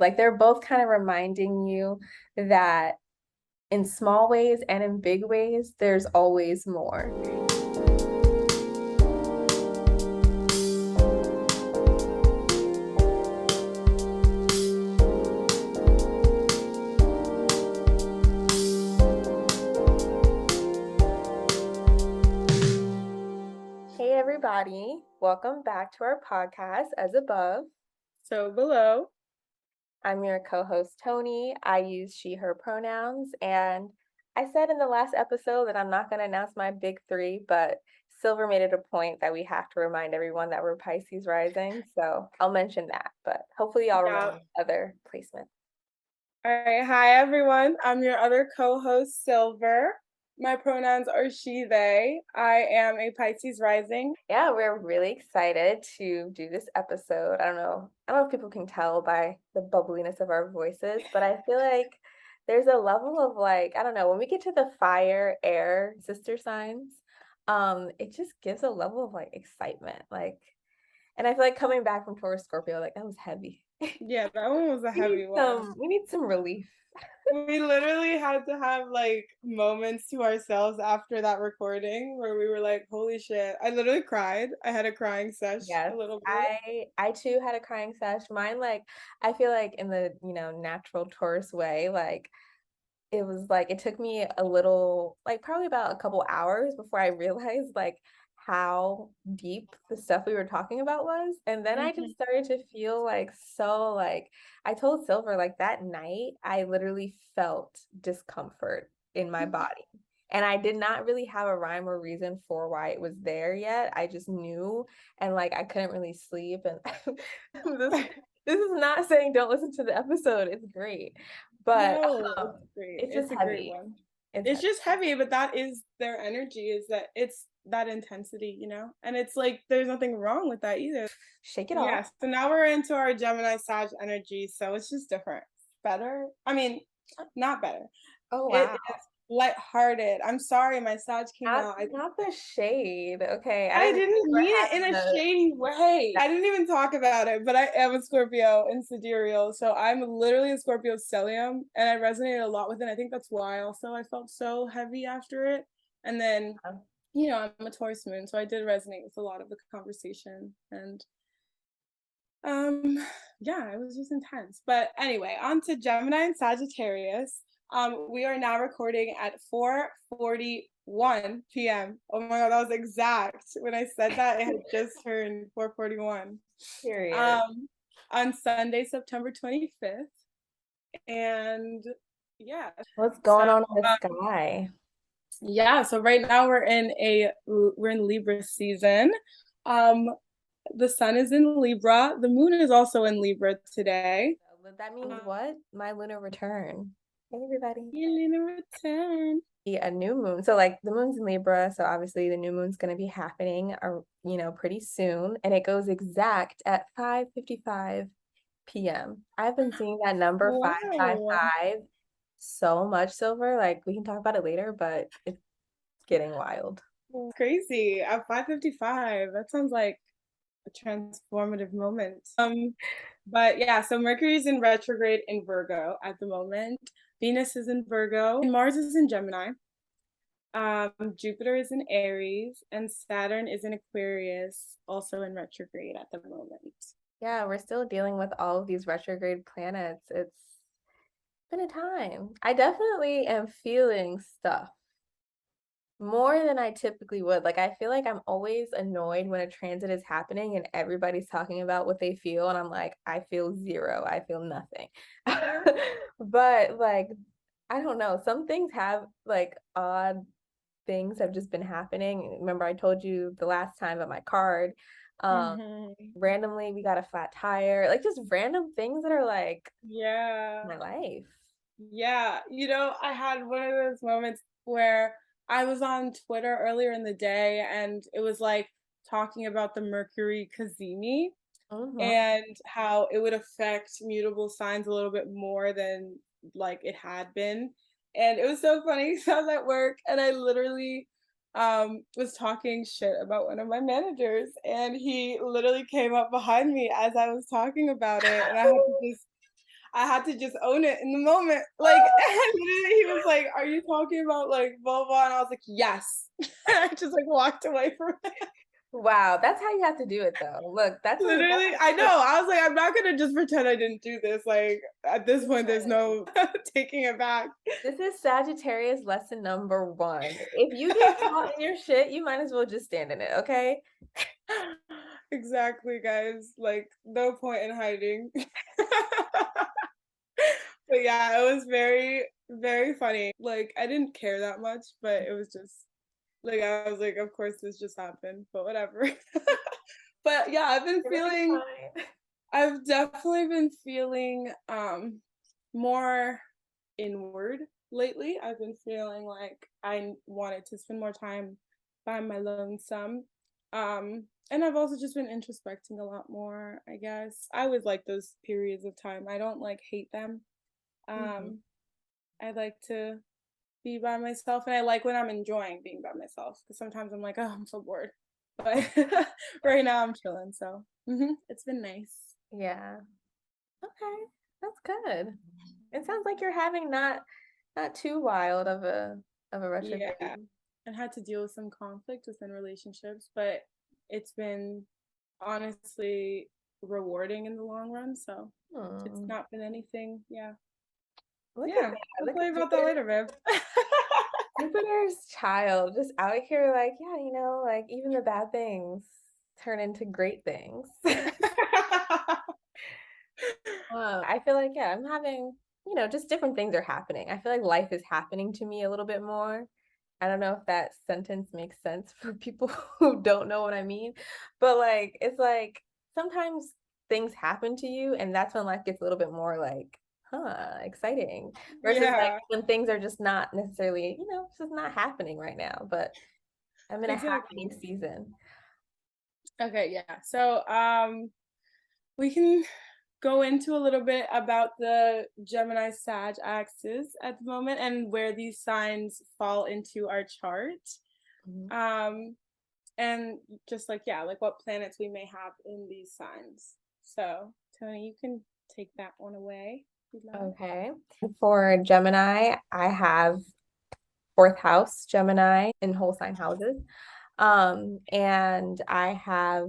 Like they're both kind of reminding you that in small ways and in big ways, there's always more. Hey, everybody. Welcome back to our podcast, As Above. So below. I'm your co host, Toni. I use she, her pronouns. And I said in the last episode that I'm not going to announce my big three, but Silver made it a point that we have to remind everyone that we're Pisces rising. So I'll mention that, but hopefully y'all Yeah. remember other placements. All right. Hi, everyone. I'm your other co-host, Silver. My pronouns are she, they. I am a Pisces rising. Yeah, we're really excited to do this episode. I don't know if people can tell by the bubbliness of our voices, but I feel like there's a level of like, I don't know, when we get to the fire, air, sister signs, it just gives a level of like excitement. And I feel like coming back from Taurus Scorpio, like that was heavy. Yeah, that one was a heavy one. We need some relief. We literally had to have like moments to ourselves after that recording where we were like, holy shit. I literally cried. I had a crying sesh Yes, a little bit. I too had a crying sesh. Mine, like, I feel like in the, natural Taurus way, like it was like it took me a little, like probably about a couple hours before I realized like how deep the stuff we were talking about was. And then I Mhm. just started to feel like so like I told Silver like that night I literally felt discomfort in my body. And I did not really have a rhyme or reason for why it was there yet. I just knew and like I couldn't really sleep and this this is not saying don't listen to the episode. It's great. But No, it's great. it's just It's a great heavy. one. It's It's heavy. just heavy, but that is their energy, is that it's that intensity, you know? And it's like there's nothing wrong with that either. Shake it off. Yeah, so now we're into our Gemini-Sag energy, so it's just different. Better? I mean, not better. Oh It wow. is lighthearted. I'm sorry, my Sag came Not out. not the shade. Okay. I I didn't think didn't we were mean it in having a the shady way. I didn't even talk about it, but I am a Scorpio in sidereal, so I'm literally a Scorpio stellium, and I resonated a lot with it. I think that's why also I felt so heavy after it. And then, I'm a Taurus moon, so I did resonate with a lot of the conversation, and um, yeah, it was just intense. But anyway, on to Gemini and Sagittarius. We are now recording at 4:41 p.m. Oh my god, that was exact. When I said that, it had just turned 4:41. period. Um, on Sunday, September 25th. And yeah, What's so going on in the sky? yeah, so right now we're in Libra season. Um, the sun is in Libra. The moon is also in Libra today. That means what? My lunar return. Hey everybody. Lunar return. Be a new moon. So like the moon's in Libra, so obviously the new moon's going to be happening pretty soon and it goes exact at 5:55 p.m. I've been seeing that number Wow. 555 so much, Silver. Like we can talk about it later, but it's getting wild. Crazy. At 5:55. That sounds like a transformative moment. But yeah, so Mercury is in retrograde in Virgo at the moment. Venus is in Virgo, and Mars is in Gemini. Jupiter is in Aries, and Saturn is in Aquarius, also in retrograde at the moment. Yeah, we're still dealing with all of these retrograde planets. It's been a time. I definitely am feeling stuff more than I typically would. Like, I feel like I'm always annoyed when a transit is happening and everybody's talking about what they feel, and I'm like, I feel zero, I feel nothing. But, like, I don't know. Some things have like odd things have just been happening. Remember, I told you the last time about my card. Um, Mm-hmm. randomly, we got a flat tire, like just random things that are like Yeah. my life. Yeah, I had one of those moments where I was on Twitter earlier in the day and it was like talking about the Mercury Cazimi Hmm. and how it would affect mutable signs a little bit more than like it had been. And it was so funny because I was at work and I literally was talking shit about one of my managers and he literally came up behind me as I was talking about it and I had to just own it in the moment. Like, literally, he was like, "Are you talking about like blah blah?" And I was like, "Yes." I just like walked away from it. Wow, that's how you have to do it though. Look, Literally, I know. I was like, I'm not gonna just pretend I didn't do this. Like at this point, there's no taking it back. this is Sagittarius lesson number one. If you get caught in your shit, you might as well just stand in it, okay? Exactly, guys. Like, no point in hiding. But yeah, it was very, very funny. Like, I didn't care that much, but it was just like I was like, of course this just happened, but whatever. But yeah, Everything's fine. I've definitely been feeling more inward lately. I've been feeling like I wanted to spend more time by my lonesome. And I've also just been introspecting a lot more, I guess. I would like those periods of time. I don't like hate them. Mhm. Um, I like to be by myself and I like when I'm enjoying being by myself because sometimes I'm like, oh, I'm so bored. But right now I'm chilling, so it's been nice. Yeah. Okay. That's good. It sounds like you're having not too wild of a Yeah, retrograde. and had to deal with some conflict within relationships, but it's been honestly rewarding in the long run. So it's Hmm. not been anything. Yeah. Look at Yeah. that. I'll Look tell you at about that Jupiter. later, babe. Jupiter's child just out here like, yeah, like even the bad things turn into great things. I feel like, yeah, I'm having, just different things are happening. I feel like life is happening to me a little bit more. I don't know if that sentence makes sense for people who don't know what I mean, but like, it's like sometimes things happen to you, and that's when life gets a little bit more like, exciting, versus like Yeah, when things are just not necessarily, it's just not happening right now, but I'm in a exactly. happening season. Okay, yeah. So we can go into a little bit about the Gemini Sag axis at the moment and where these signs fall into our chart. Mhm. Um and just like yeah, like what planets we may have in these signs. So, Toni, you can take that one away if you'd like. Okay. For Gemini, I have fourth house Gemini in whole sign houses. And I have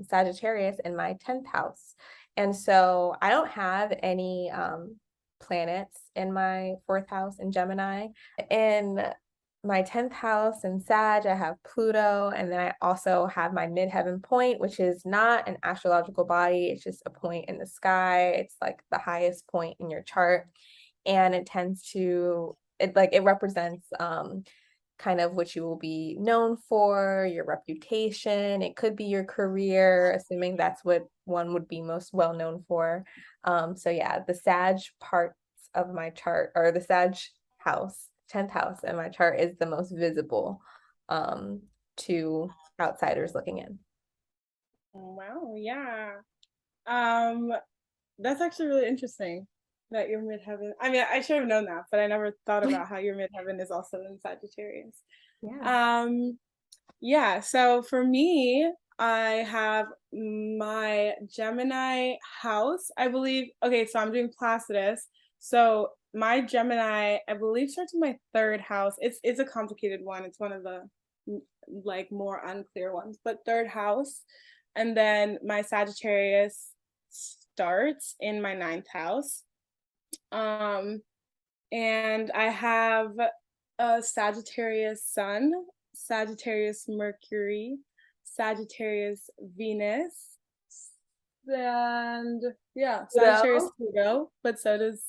Sagittarius in my 10th house. And so I don't have any planets in my fourth house in Gemini. In my 10th house in Sag, I have Pluto, and then I also have my midheaven point, which is not an astrological body, it's just a point in the sky. It's like the highest point in your chart. And it tends to it represents kind of what you will be known for, your reputation. It could be your career, assuming that's what one would be most well known for. So yeah, the Sag parts of my chart, or the Sag house, 10th house in my chart, is the most visible um, to outsiders looking in. Wow, yeah. Um, that's actually really interesting that your midheaven. I mean, I should have known that, but I never thought about how your midheaven is also in Sagittarius. Yeah. Um, yeah, so for me, I have my Gemini house, I believe. Okay, so I'm doing Placidus. So my Gemini, I believe, starts in my third house. It's a complicated one. It's one of the like more unclear ones, but third house. And then my Sagittarius starts in my ninth house. Um, and I have a Sagittarius Sun, Sagittarius Mercury, Sagittarius Venus, and yeah, Sagittarius Pluto. Pluto, but so does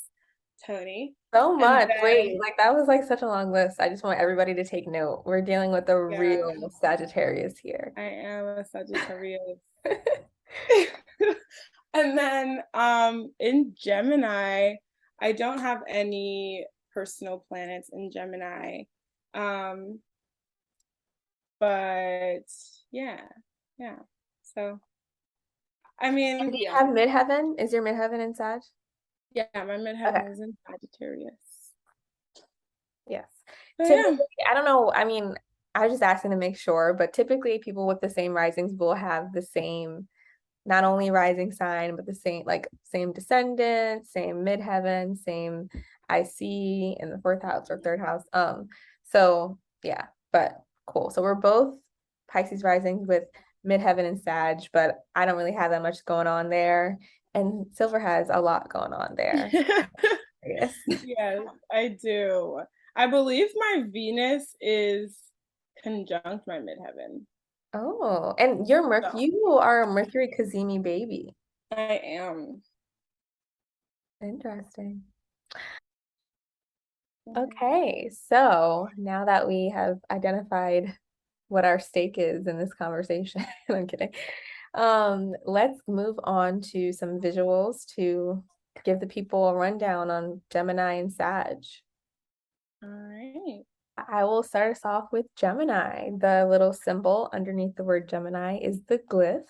Toni. So And much. Wait, then, like that was like such a long list. I just want everybody to take note. We're dealing with a yeah, real Sagittarius here. I am a Sagittarius. And then in Gemini, I don't have any personal planets in Gemini. Um, but yeah, yeah. So I And mean, do you yeah, have midheaven? Is your midheaven in Sag? yeah, my Okay. midheaven is in Sagittarius. Yes. So yeah. Typically, I don't know. I mean, I was just asking to make sure, but typically people with the same risings will have the same not only rising sign, but the same, like same descendant, same midheaven, same IC in the fourth house or third house. So yeah, but cool. So we're both Pisces rising with midheaven and Sag, but I don't really have that much going on there. And Silver has a lot going on there. Yes. Yes, I do. I believe my Venus is conjunct my midheaven. Oh, and you're So You are a Mercury Cazimi baby. I am. Interesting. Mhm. Okay, so now that we have identified what our stake is in this conversation, I'm kidding. Let's move on to some visuals to give the people a rundown on Gemini and Sag. All right. I will start us off with Gemini. The little symbol underneath the word Gemini is the glyph.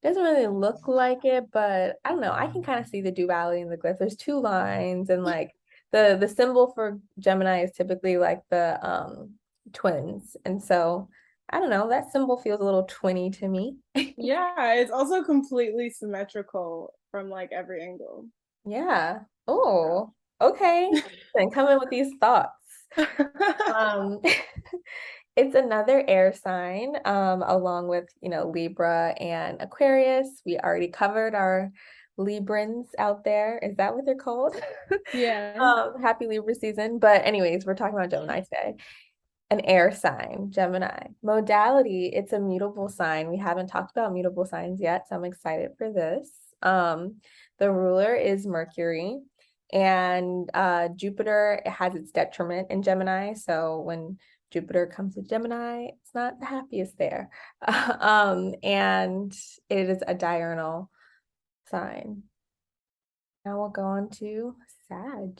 Doesn't really look like it, but I don't know. I can kind of see the duality in the glyph. There's two lines, and like the symbol for Gemini is typically like the twins. And so I don't know, that symbol feels a little twinny to me. Yeah, it's also completely symmetrical from like every angle. Yeah. Oh, okay. Then come in with these thoughts. Um, it's another air sign, along with, Libra and Aquarius. We already covered our Librans out there. Is that what they're called? Yeah. Happy Libra season. But anyways, we're talking about Gemini today. An air sign, Gemini. Modality, it's a mutable sign. We haven't talked about mutable signs yet, so I'm excited for this. The ruler is Mercury, and Jupiter has its detriment in Gemini. So when Jupiter comes to Gemini, it's not the happiest there. And it is a diurnal sign. Now we'll go on to Sag.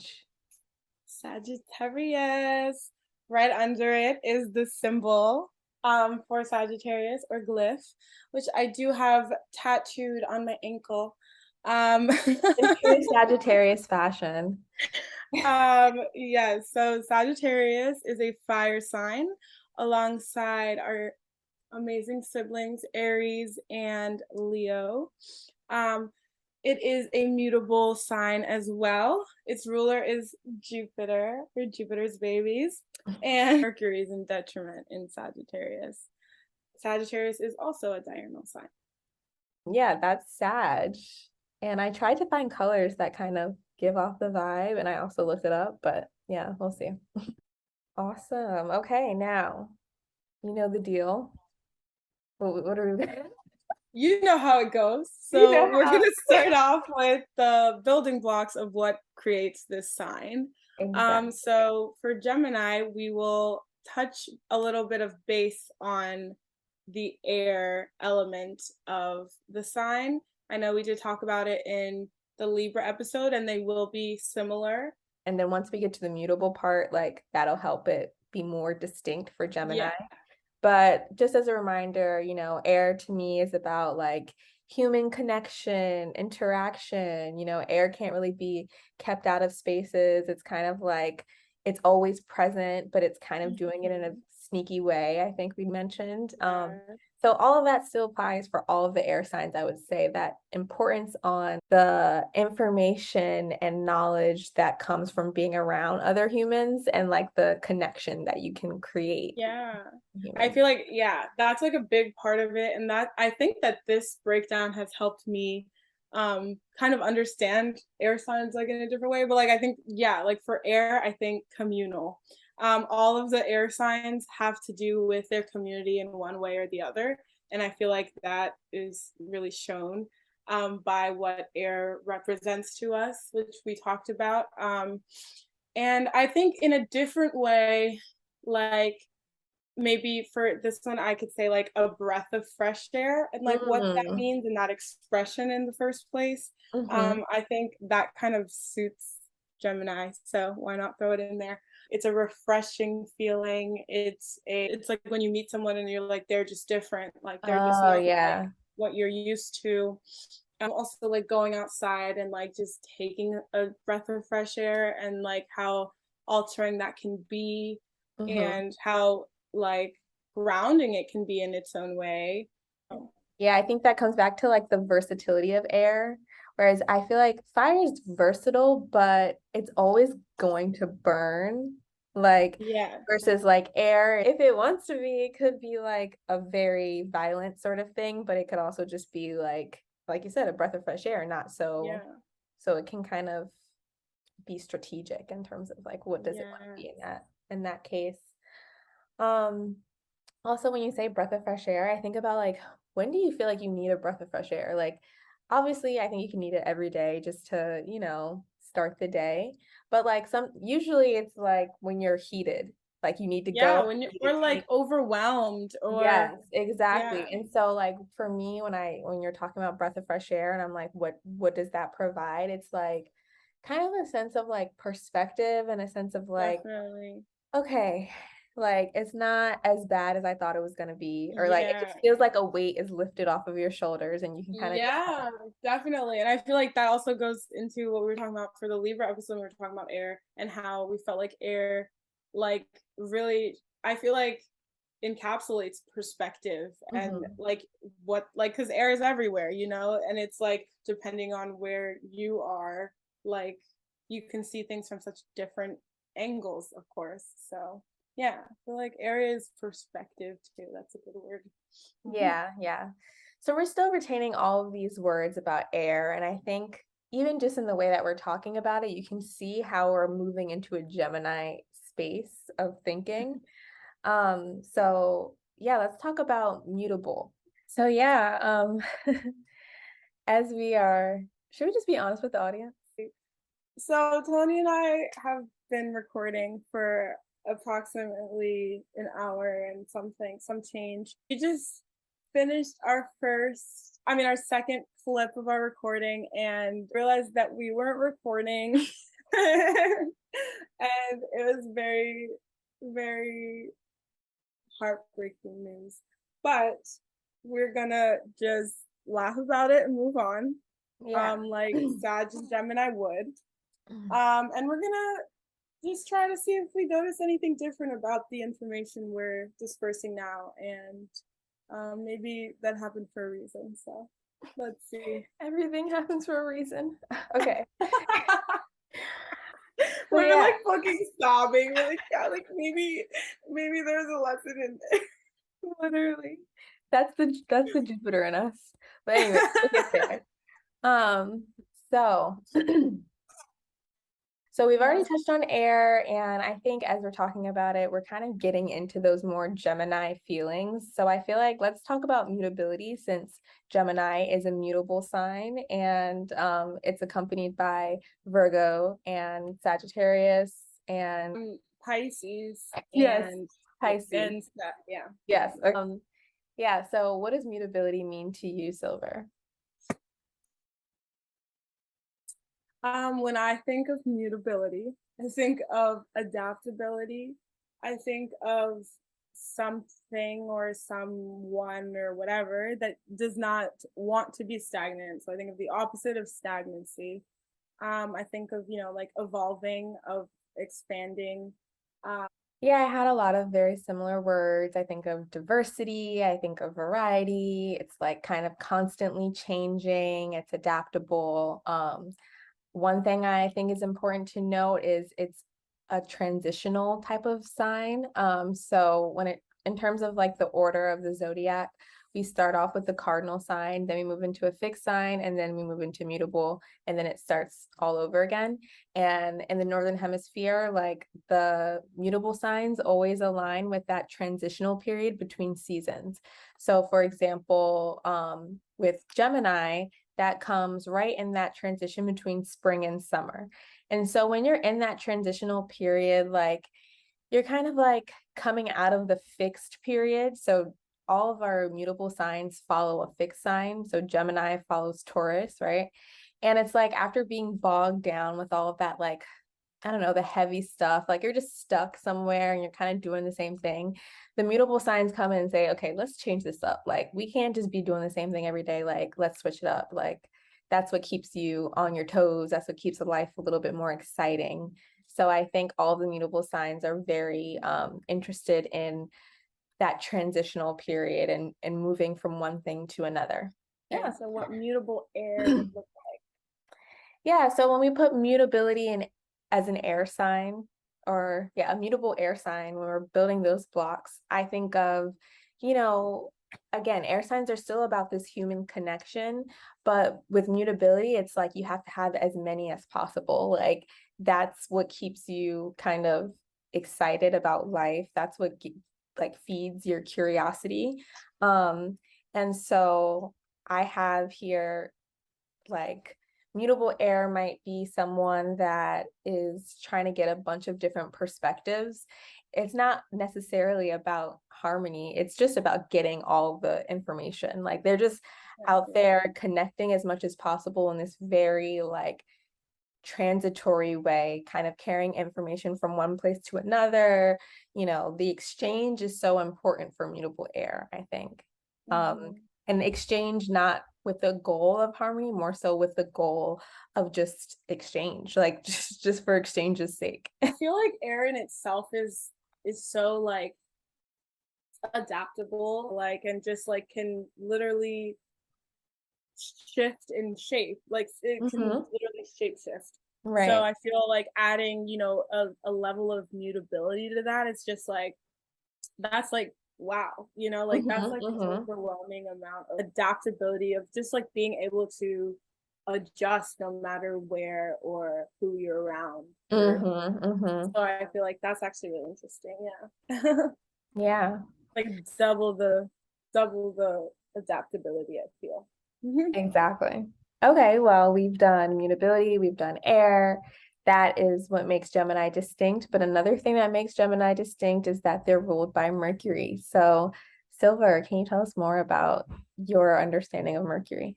Sagittarius. Right under it is the symbol for Sagittarius or glyph, which I do have tattooed on my ankle. Um, In true Sagittarius fashion. yes, so Sagittarius is a fire sign alongside our amazing siblings, Aries and Leo. Um, it is a mutable sign as well. Its ruler is Jupiter, or Jupiter's babies, and Mercury is in detriment in Sagittarius. Sagittarius is also a diurnal sign. Yeah, that's Sag. And I tried to find colors that kind of give off the vibe, and I also looked it up, but yeah, we'll see. Awesome. Okay, now you know the deal. What are we You know how it goes. You So know we're how going to start off with the building blocks of what creates this sign. exactly. So for Gemini, we will touch a little bit of base on the air element of the sign. I know we did talk about it in the Libra episode, and they will be similar. And then once we get to the mutable part, like that'll help it be more distinct for Yeah. Gemini. But just as a reminder, air to me is about like human connection, interaction. Air can't really be kept out of spaces. It's kind of like it's always present, but it's kind of doing it in a sneaky way, I think we mentioned. Yeah. So all of that still applies for all of the air signs. I would say that importance on the information and knowledge that comes from being around other humans and like the connection that you can create Yeah. with I humans. feel like, yeah, that's like a big part of it. And that I think that this breakdown has helped me kind of understand air signs like in a different way. But like I think, yeah, like for air, I think communal. All of the air signs have to do with their community in one way or the other. And I feel like that is really shown by what air represents to us, which we talked about. And I think in a different way, like maybe for this one, I could say like a breath of fresh air and like what that Mm, means and that expression in the first place. hmm I think that kind of suits Gemini, so why not throw it in there? It's a refreshing feeling. It's like when you meet someone and you're like they're just different, like they're just Oh not like yeah. what you're used to. Also like going outside and like just taking a breath of fresh air and like how altering that can be hmm and how like grounding it can be in its own way. Yeah, I think that comes back to like the versatility of air. Whereas I feel like fire is versatile, but it's always going to burn. Like Yeah. versus like air, if it wants to be, it could be like a very violent sort of thing, but it could also just be like you said, a breath of fresh air, not so Yeah. so it can kind of be strategic in terms of like what does it want to be Yes. in that case. Um Also, when you say breath of fresh air, I think about like, when do you feel like you need a breath of fresh air? Like, obviously, I think you can need it every day just to, start the day. But like usually it's like when you're heated, like you need to go, Yeah, when you you're need or to like take. overwhelmed or Yes, exactly. yeah. And so like for me, when you're talking about breath of fresh air and I'm like, what does that provide? It's like kind of a sense of like perspective and a sense of like, Definitely. okay, like it's not as bad as I thought it was gonna be, or like it Yeah. just feels like a weight is lifted off of your shoulders and you can kind of just Yeah, definitely. And I feel like that also goes into what we were talking about for the Libra episode. We were talking about air and how we felt like air, like really, I feel like encapsulates perspective and Mhm. like what, like, because air is everywhere, and it's like depending on where you are, like, you can see things from such different angles, of course. So, yeah, I feel like air is perspective too. That's a good word. Yeah, yeah. So we're still retaining all of these words about air, and I think even just in the way that we're talking about it, you can see how we're moving into a Gemini space of thinking. So yeah, let's talk about mutable. So yeah, as we are, should we just be honest with the audience? So Tony and I have been recording for approximately an hour and something, some change. We just finished our second clip of our recording and realized that we weren't recording. And it was very, very heartbreaking news. But we're gonna just laugh about it and move on. Yeah. Like Sag and Gemini would. And we're gonna just try to see if we notice anything different about the information we're dispersing now, and maybe that happened for a reason. So let's see. Everything happens for a reason. Okay. So We're yeah, like fucking sobbing. We're like, yeah, like maybe there's a lesson in there. literally. That's the Jupiter in us. But anyway, we'll get there. Um, so so we've already Yes. touched on air, and I think as we're talking about it, we're kind of getting into those more Gemini feelings. So I feel like let's talk about mutability since Gemini is a mutable sign and it's accompanied by Virgo and Sagittarius and Pisces yes, and Pisces. yeah. Yes. Yeah, so what does mutability mean to you, Silver? When I think of mutability, I think of adaptability. I think of something or someone or whatever that does not want to be stagnant. So I think of the opposite of stagnancy. I think of, like evolving, of expanding. Yeah, I had a lot of very similar words. I think of diversity, I think of variety. It's like kind of constantly changing, it's adaptable. One thing I think is important to note is it's a transitional type of sign. So in terms of like the order of the zodiac, we start off with the cardinal sign, then we move into a fixed sign, and then we move into mutable, and then it starts all over again. And in the northern hemisphere, like the mutable signs always align with that transitional period between seasons. So for example, with Gemini, that comes right in that transition between spring and summer. And so when you're in that transitional period, like you're kind of like coming out of the fixed period. So all of our mutable signs follow a fixed sign. So Gemini follows Taurus, right? And it's like after being bogged down with all of that, like, I don't know, the heavy stuff, like you're just stuck somewhere and you're kind of doing the same thing. The mutable signs come in and say, okay, let's change this up. Like, we can't just be doing the same thing every day. Like, let's switch it up. Like, that's what keeps you on your toes. That's what keeps life a little bit more exciting. So I think all the mutable signs are very interested in that transitional period and moving from one thing to another. Yeah. So what mutable air would look Yeah, so when we put mutability in as an air sign, or yeah, a mutable air sign, when we're building those blocks, I think of, you know, again, air signs are still about this human connection, but with mutability, it's like you have to have as many as possible. Like that's what keeps you kind of excited about life. That's what like feeds your curiosity. Um, and so I have here like mutable air might be someone that is trying to get a bunch of different perspectives. It's not necessarily about harmony, it's just about getting all the information. Like they're just out there connecting as much as possible in this very like transitory way, kind of carrying information from one place to another. The exchange is so important for mutable air, I think. And exchange not with the goal of harmony, more so with the goal of just exchange, like just for exchange's sake. I feel like air in itself is so like adaptable, like, and just like can literally shift in shape, like it can literally shape shift. Right. So I feel like adding, a level of mutability to that, it's just like that's like wow, like that's like an overwhelming amount of adaptability of just like being able to adjust no matter where or who you're around. So I feel like that's actually really interesting. Yeah. Yeah. Like double the adaptability, I feel. Exactly. Okay, well, we've done mutability, we've done air. That is what makes Gemini distinct. But another thing that makes Gemini distinct is that they're ruled by Mercury. So, Silver, can you tell us more about your understanding of Mercury?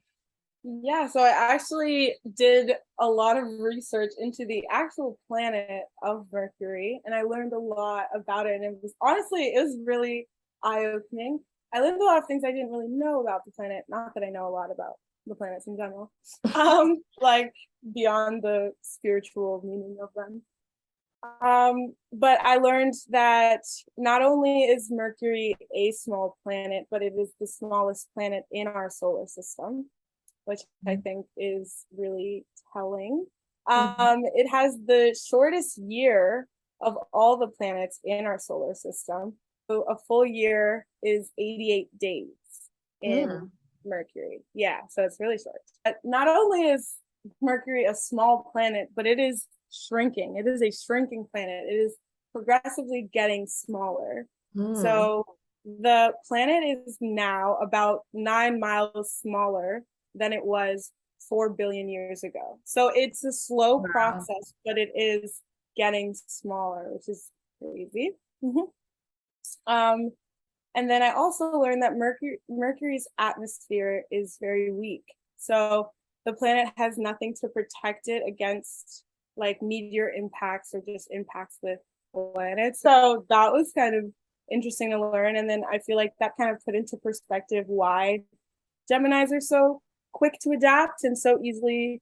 Yeah, so I actually did a lot of research into the actual planet of Mercury, and I learned a lot about it. And it was really eye-opening. I learned a lot of things I didn't really know about the planet. Not that I know a lot about the planets in general, like beyond the spiritual meaning of them. But I learned that not only is Mercury a small planet, but it is the smallest planet in our solar system, which I think is really telling. It has the shortest year of all the planets in our solar system. So a full year is 88 days in Mercury. Yeah, so it's really short. Not only is Mercury a small planet, but it is shrinking. It is a shrinking planet. It is progressively getting smaller. So the planet is now about 9 miles smaller than it was 4 billion years ago. So it's a slow process, but it is getting smaller, which is crazy. And then I also learned that Mercury's atmosphere is very weak. So the planet has nothing to protect it against like meteor impacts or just impacts with planets. So that was kind of interesting to learn. And then I feel like that kind of put into perspective why Geminis are so quick to adapt and so easily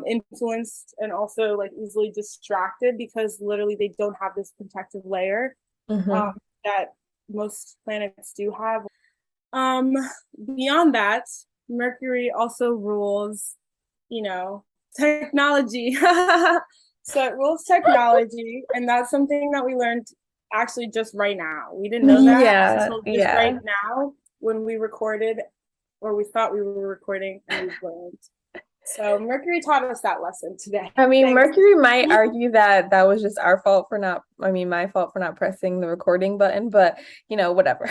influenced and also like easily distracted, because literally they don't have this protective layer that most planets do have. Beyond that, Mercury also rules, technology. So it rules technology, and that's something that we learned actually just right now. We didn't know that until just right now when we recorded, or we thought we were recording, and we learned. So Mercury taught us that lesson today. I mean, Thanks. Mercury might argue that that was just our fault for not, my fault for not pressing the recording button, but whatever.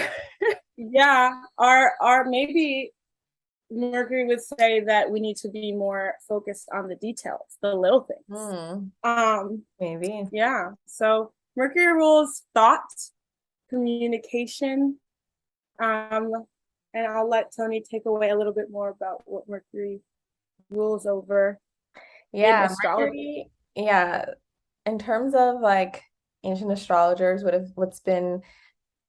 Yeah, our maybe Mercury would say that we need to be more focused on the details, the little things. Maybe. Yeah. So Mercury rules thought, communication, and I'll let Toni take away a little bit more about what Mercury rules over in astrology. Mercury, in terms of like ancient astrologers, what's been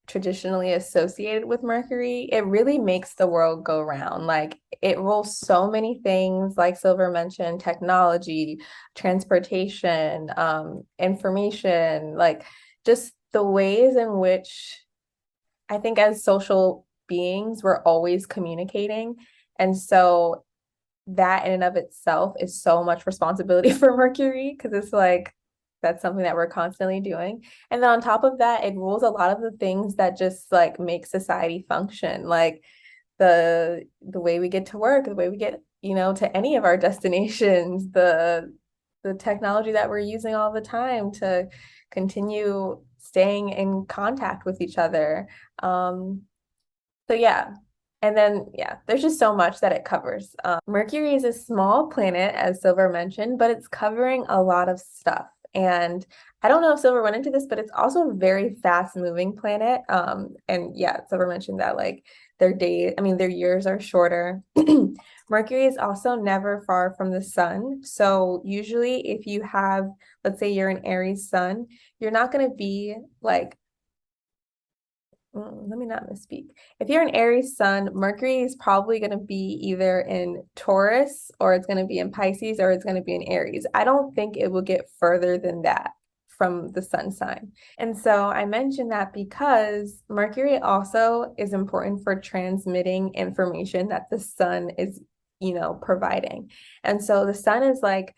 traditionally associated with Mercury, it really makes the world go round. Like it rules so many things, like Silver mentioned, technology, transportation, information, like just the ways in which I think as social beings, we're always communicating. And so that in and of itself is so much responsibility for Mercury because it's like that's something that we're constantly doing. And then on top of that, it rules a lot of the things that just like make society function, like the way we get to work, the way we get, to any of our destinations, the technology that we're using all the time to continue staying in contact with each other. So yeah. And then yeah, there's just so much that it covers. Mercury is a small planet, as Silver mentioned, but it's covering a lot of stuff. And I don't know if Silver went into this, but it's also a very fast-moving planet. And yeah, Silver mentioned that like their years are shorter. Mercury is also never far from the sun. So usually if you have, let's say you're an Aries sun, you're not going to be like let me not misspeak. If you're an Aries sun, Mercury is probably going to be either in Taurus or it's going to be in Pisces or it's going to be in Aries. I don't think it will get further than that from the sun sign. And so I mentioned that because Mercury also is important for transmitting information that the sun is, providing. And so the sun is like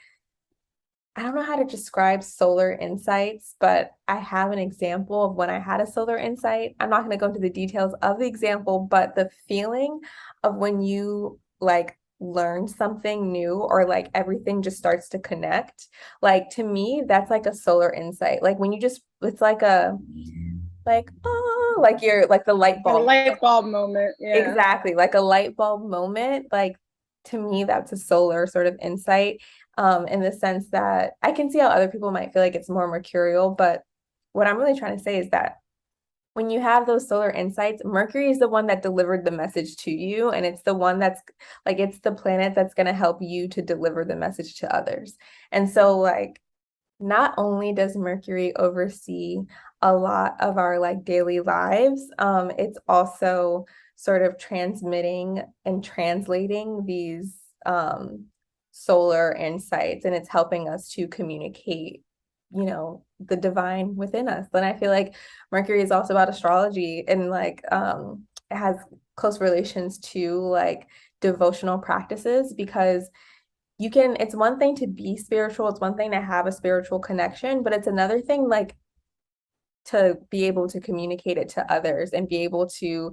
I don't know how to describe solar insights, but I have an example of when I had a solar insight. I'm not going to go into the details of the example, but the feeling of when you like learn something new or like everything just starts to connect. Like to me, that's like a solar insight. Like when you just, it's like, oh, like you're like the light A bulb. light bulb moment. Yeah. Exactly, like a light bulb moment. Like to me, that's a solar sort of insight, in the sense that I can see how other people might feel like it's more mercurial, but what I'm really trying to say is that when you have those solar insights, Mercury is the one that delivered the message to you, and it's the one that's like it's the planet that's going to help you to deliver the message to others. And so like not only does Mercury oversee a lot of our like daily lives, it's also sort of transmitting and translating these solar insights, and it's helping us to communicate, the divine within us. Then I feel like Mercury is also about astrology and like it has close relations to like devotional practices because it's one thing to be spiritual, it's one thing to have a spiritual connection, but it's another thing like to be able to communicate it to others and be able to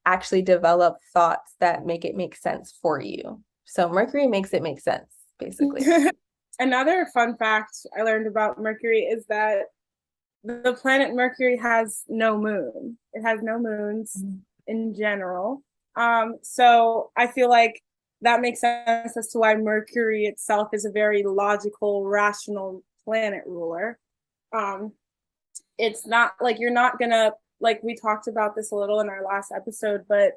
actually develop thoughts that make it make sense for you. So Mercury makes it make sense, basically. Another fun fact I learned about Mercury is that the planet Mercury has no moon. It has no moons in general. So I feel like that makes sense as to why Mercury itself is a very logical, rational planet ruler. Um, it's not like you're not gonna like we talked about this a little in our last episode, but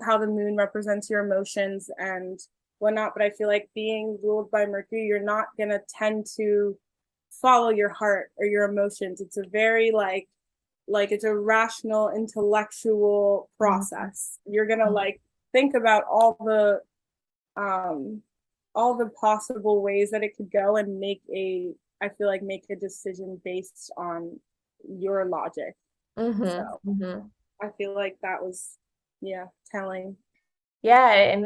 how the moon represents your emotions and whatnot. But I feel like being ruled by Mercury, you're not gonna tend to follow your heart or your emotions. It's a very like it's a rational intellectual process. You're gonna like think about um all the possible ways that it could go and I feel like make a decision based on your logic. So I feel like that was yeah, telling. Yeah, and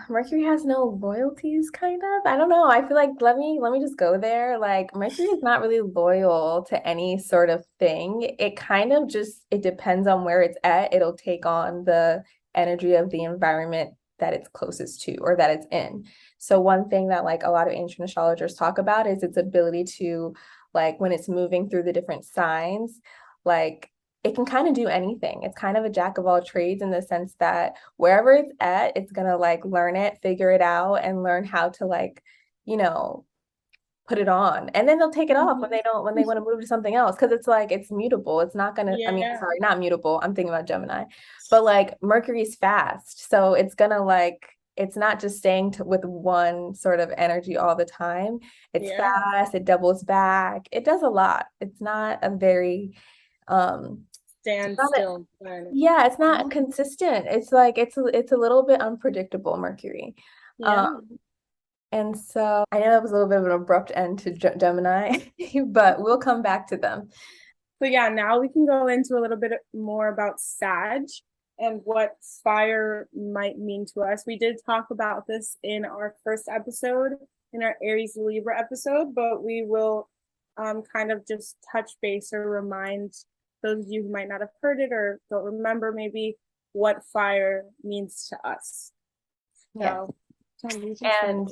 Mercury has no loyalties, kind of. I don't know. I feel like let me just go there. Like Mercury is not really loyal to any sort of thing. It kind of just it depends on where it's at. It'll take on the energy of the environment that it's closest to or that it's in. So one thing that like a lot of ancient astrologers talk about is its ability to like when it's moving through the different signs, like it can kind of do anything. It's kind of a jack of all trades in the sense that wherever it's at, it's gonna like learn it, figure it out, and learn how to like, you know, put it on. And then they'll take it off when they want to move to something else. Cause it's like it's mutable. It's not gonna, I mean, Yeah. sorry, not mutable. I'm thinking about Gemini. But like Mercury's fast. So it's gonna like it's not just staying with one sort of energy all the time. It's Yeah. fast, it doubles back, it does a lot. It's not a very it's Stand not a, still. yeah, it's not consistent. It's like it's a little bit unpredictable, Mercury. Um, Yeah. and so I know that was a little bit of an abrupt end to Gemini, but we'll come back to them. So yeah, now we can go into a little bit more about Sag and what fire might mean to us. We did talk about this in our first episode, in our Aries Libra episode, but we will kind of just touch base or remind those of you who might not have heard it or don't remember maybe what fire means to us. Yeah. So, And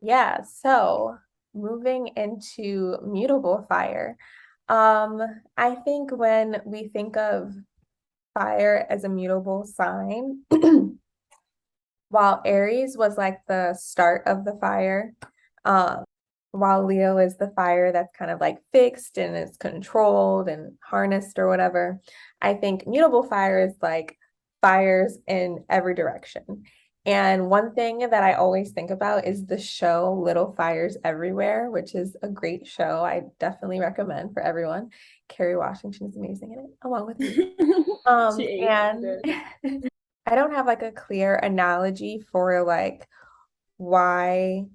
yeah, so moving into mutable fire. I think when we think of fire as a mutable sign, while Aries was like the start of the fire, um, while Leo is the fire that's kind of like fixed and is controlled and harnessed or whatever, I think mutable fire is like fires in every direction. And one thing that I always think about is the show Little Fires Everywhere, which is a great show. I definitely recommend for everyone. Kerry Washington is amazing in it, along with me. she And I don't have like a clear analogy for like why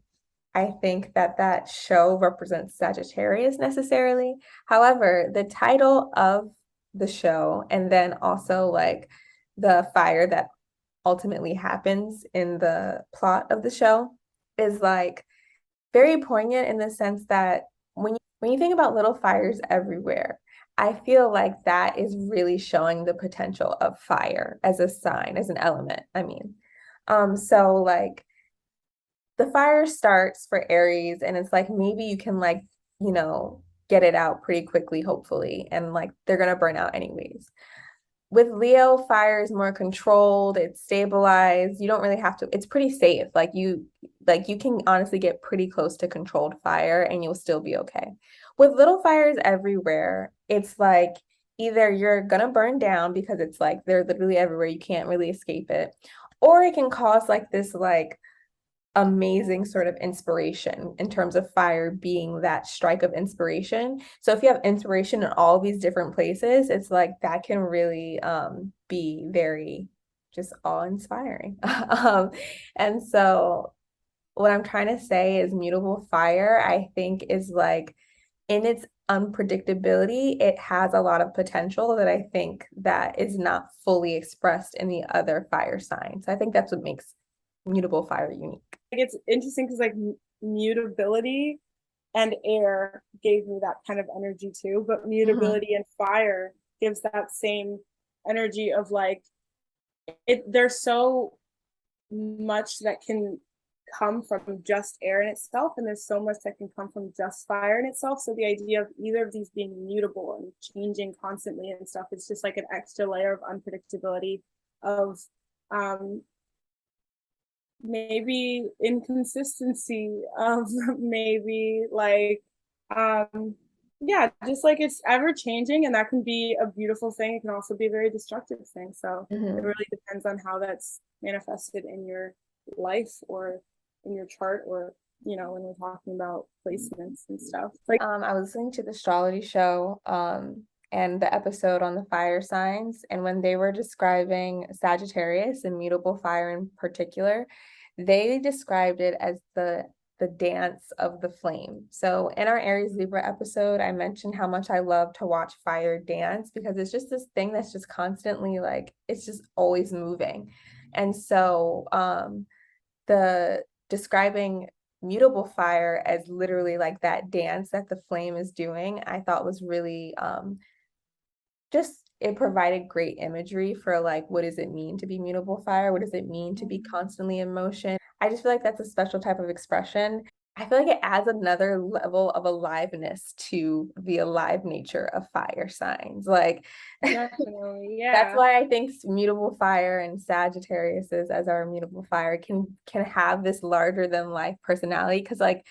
I think that that show represents Sagittarius necessarily. However, the title of the show and then also like the fire that ultimately happens in the plot of the show is like very poignant in the sense that when you think about little fires everywhere, I feel like that is really showing the potential of fire as a sign, as an element. I mean, so like the fire starts for Aries, and it's like maybe you can like, you know, get it out pretty quickly, hopefully, and like they're gonna burn out anyways. With Leo, fire is more controlled, it's stabilized. You don't really have to, it's pretty safe. Like you can honestly get pretty close to controlled fire and you'll still be okay. With little fires everywhere, it's like either you're gonna burn down because it's like they're literally everywhere, you can't really escape it, or it can cause like this like amazing sort of inspiration in terms of fire being that strike of inspiration. So if you have inspiration in all these different places, it's like that can really be very just awe-inspiring. And so what I'm trying to say is mutable fire, I think, is like in its unpredictability, it has a lot of potential that I think that is not fully expressed in the other fire signs. So I think that's what makes mutable fire unique. It's interesting because like mutability and air gave me that kind of energy too, but mutability and fire gives that same energy of like there's so much that can come from just air in itself, and there's so much that can come from just fire in itself. So the idea of either of these being mutable and changing constantly and stuff, it's just like an extra layer of unpredictability of maybe inconsistency of maybe like yeah, just like it's ever changing, and that can be a beautiful thing. It can also be a very destructive thing. So it really depends on how that's manifested in your life or in your chart, or you know, when we're talking about placements and stuff. Like I was listening to the Strology show, and the episode on the fire signs, and when they were describing Sagittarius and mutable fire in particular, they described it as the dance of the flame. So in our Aries Libra episode, I mentioned how much I love to watch fire dance because it's just this thing that's just constantly like it's just always moving. And so the describing mutable fire as literally like that dance that the flame is doing, I thought was really just it provided great imagery for like what does it mean to be mutable fire? What does it mean to be constantly in motion? I just feel like that's a special type of expression. I feel like it adds another level of aliveness to the alive nature of fire signs. Like definitely, that's yeah. why I think mutable fire and Sagittarius is as our mutable fire can have this larger than life personality because like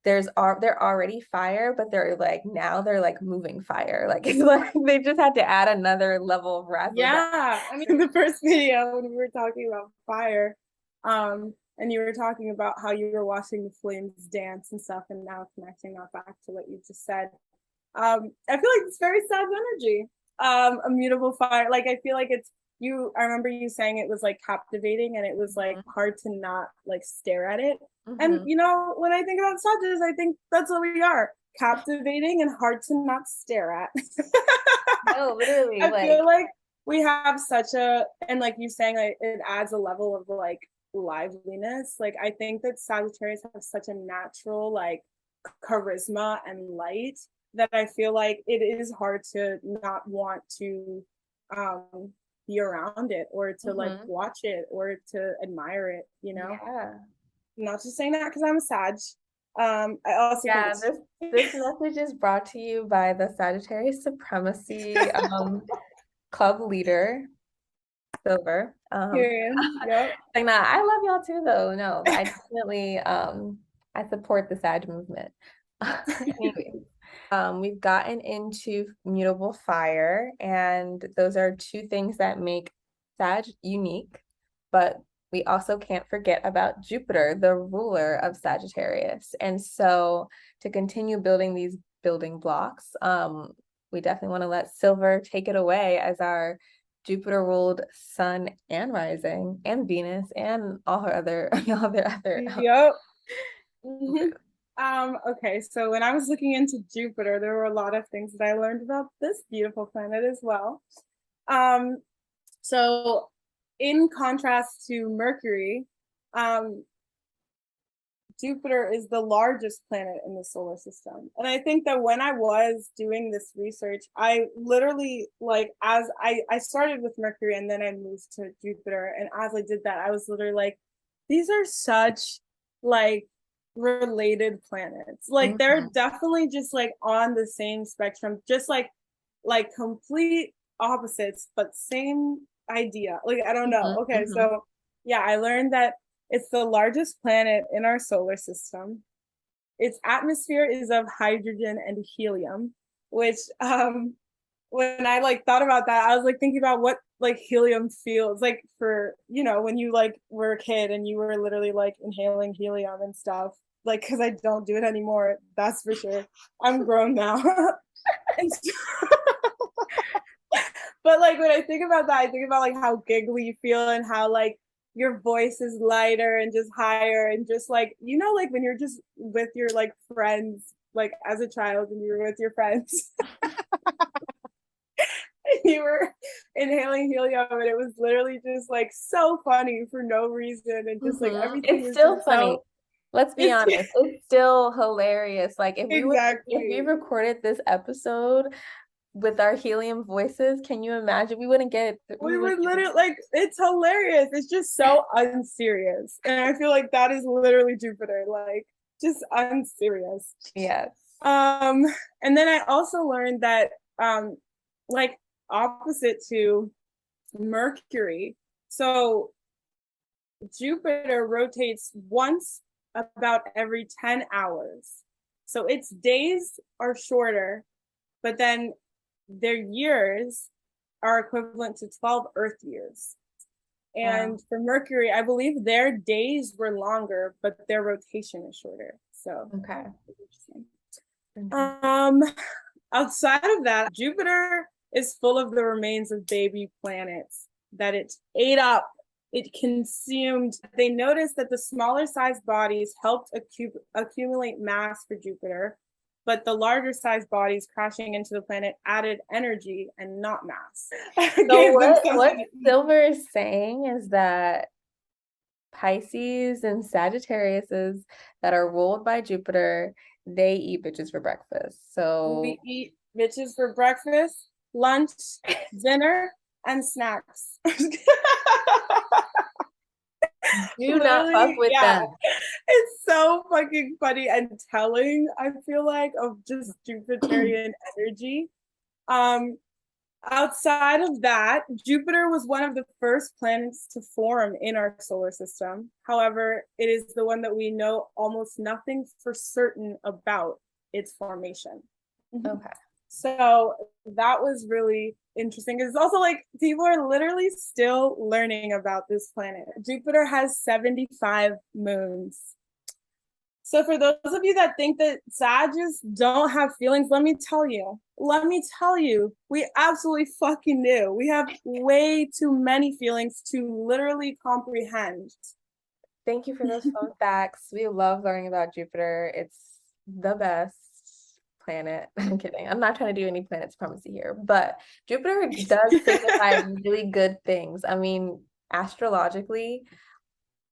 they're already fire, but they're like now they're like moving fire. Like it's like they just had to add another level of razzle dazzle. Yeah, I mean, in the first video when we were talking about fire, and you were talking about how you were watching the flames dance and stuff, and now connecting that back to what you just said. I feel like it's very sad energy. A mutable fire. Like I feel like it's you. I remember you saying it was like captivating, and it was like hard to not like stare at it. And Mm-hmm. you know, when I think about Sagittarius, I think that's what we are. captivating and hard to not stare at. No, literally, I like, feel like we have such a, and like you saying, like it adds a level of like liveliness. Like I think that Sagittarius have such a natural like charisma and light that I feel like it is hard to not want to um be around it or to like mhm. watch it or to admire it, you know? Yeah. Not just saying that because I'm a Sag. I also think Yeah, it's this message is brought to you by the Sagittarius Supremacy club leader, Silver. period. Yep. Like nah, I love y'all too though. No, I definitely I support the Sag movement. Anyway, we've gotten into mutable fire, and those are two things that make Sag unique, but we also can't forget about Jupiter, the ruler of Sagittarius. And so to continue building these building blocks, we definitely want to let Silver take it away as our Jupiter ruled sun and rising and Venus and all her other all their other Yep. Mhm. Okay, so when I was looking into Jupiter, there were a lot of things that I learned about this beautiful planet as well. Um, so in contrast to Mercury, um, Jupiter is the largest planet in the solar system. And I think that when I was doing this research, I literally like as I started with Mercury and then I moved to Jupiter. And as I did that, I was literally like, these are such like related planets. Like they're Mhm, definitely just like on the same spectrum, just like complete opposites, but same idea. Like I don't know. mhm, Okay, mhm. so yeah, I learned that it's the largest planet in our solar system. Its atmosphere is of hydrogen and helium, which when I like thought about that, I was like thinking about what like helium feels like for, you know, when you like were a kid and you were literally like inhaling helium and stuff. Like, cause I don't do it anymore. That's for sure. I'm grown now. And but like when I think about that, I think about like how giggly you feel and how like your voice is lighter and just higher and just like you know like when you're just with your like friends like as a child and you were with your friends and you were inhaling helium and it was literally just like so funny for no reason and just like everything It's was still just funny. so Let's be it's honest. It's still hilarious. Like if we exactly recorded this episode with our helium voices, can you imagine? We wouldn't get it. We we would were literally like it's hilarious. It's just so unserious. And I feel like that is literally Jupiter, like just unserious. yes. Um, and then I also learned that like opposite to Mercury, so Jupiter rotates once about every 10 hours. So its days are shorter, but then their years are equivalent to 12 Earth years. Wow. And for Mercury, I believe their days were longer, but their rotation is shorter. So Okay. interesting. Interesting. Um, outside of that, Jupiter is full of the remains of baby planets that it ate up. It consumed. They noticed that the smaller sized bodies helped accumulate mass for Jupiter, but the larger sized bodies crashing into the planet added energy and not mass. So Gave them what something to eat. Silver is saying is that Pisces and Sagittariuses that are ruled by Jupiter, they eat bitches for breakfast. So We eat bitches for breakfast, lunch, dinner, and snacks. do not fuck Literally, with yeah. them. It's so fucking funny and telling, I feel like, of just Jupiterian energy. Um, outside of that, Jupiter was one of the first planets to form in our solar system. However, it is the one that we know almost nothing for certain about its formation. Okay. So that was really interesting. It's also like people are literally still learning about this planet. Jupiter has 75 moons. So for those of you that think that Sagittarius don't have feelings, let me tell you. Let me tell you, we absolutely fucking do. We have way too many feelings to literally comprehend. Thank you for those fun facts. We love learning about Jupiter. It's the best. planet. I'm kidding. I'm not trying to do any planet supremacy here, but Jupiter does signify really good things. I mean, astrologically,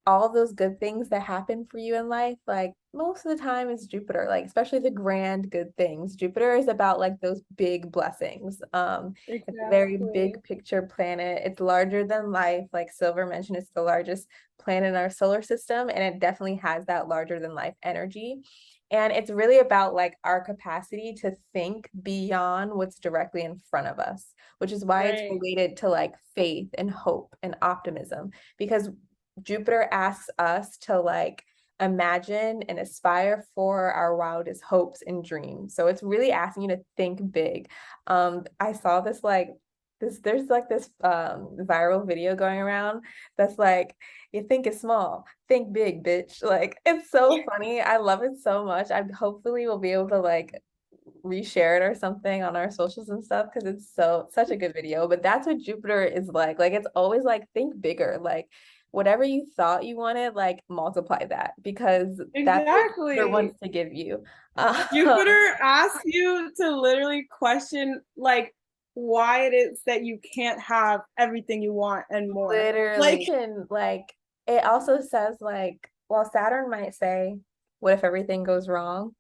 all of those good things that happen for you in life, like most of the time it's Jupiter, like especially the grand good things. Jupiter is about like those big blessings. It's a very Exactly. big picture planet. It's larger than life. Like Silver mentioned, it's the largest planet in our solar system, and it definitely has that larger than life energy. And it's really about like our capacity to think beyond what's directly in front of us, which is why it's Right. related to like faith and hope and optimism, because Jupiter asks us to like imagine and aspire for our wildest hopes and dreams. So it's really asking you to think big. I saw this like there's like this viral video going around that's like, you think it's small, think big, bitch. Like it's so funny. I love it so much. I hopefully will be able to like reshare it or something on our socials and stuff, because it's such a good video. But that's what Jupiter is like. Like it's always like, think bigger. Like whatever you thought you wanted, like multiply that, because that's what Jupiter Exactly. wants to give you. Jupiter asks you to literally question like why it is that you can't have everything you want and more. Like Literally. And like it also says like, while Saturn might say, what if everything goes wrong?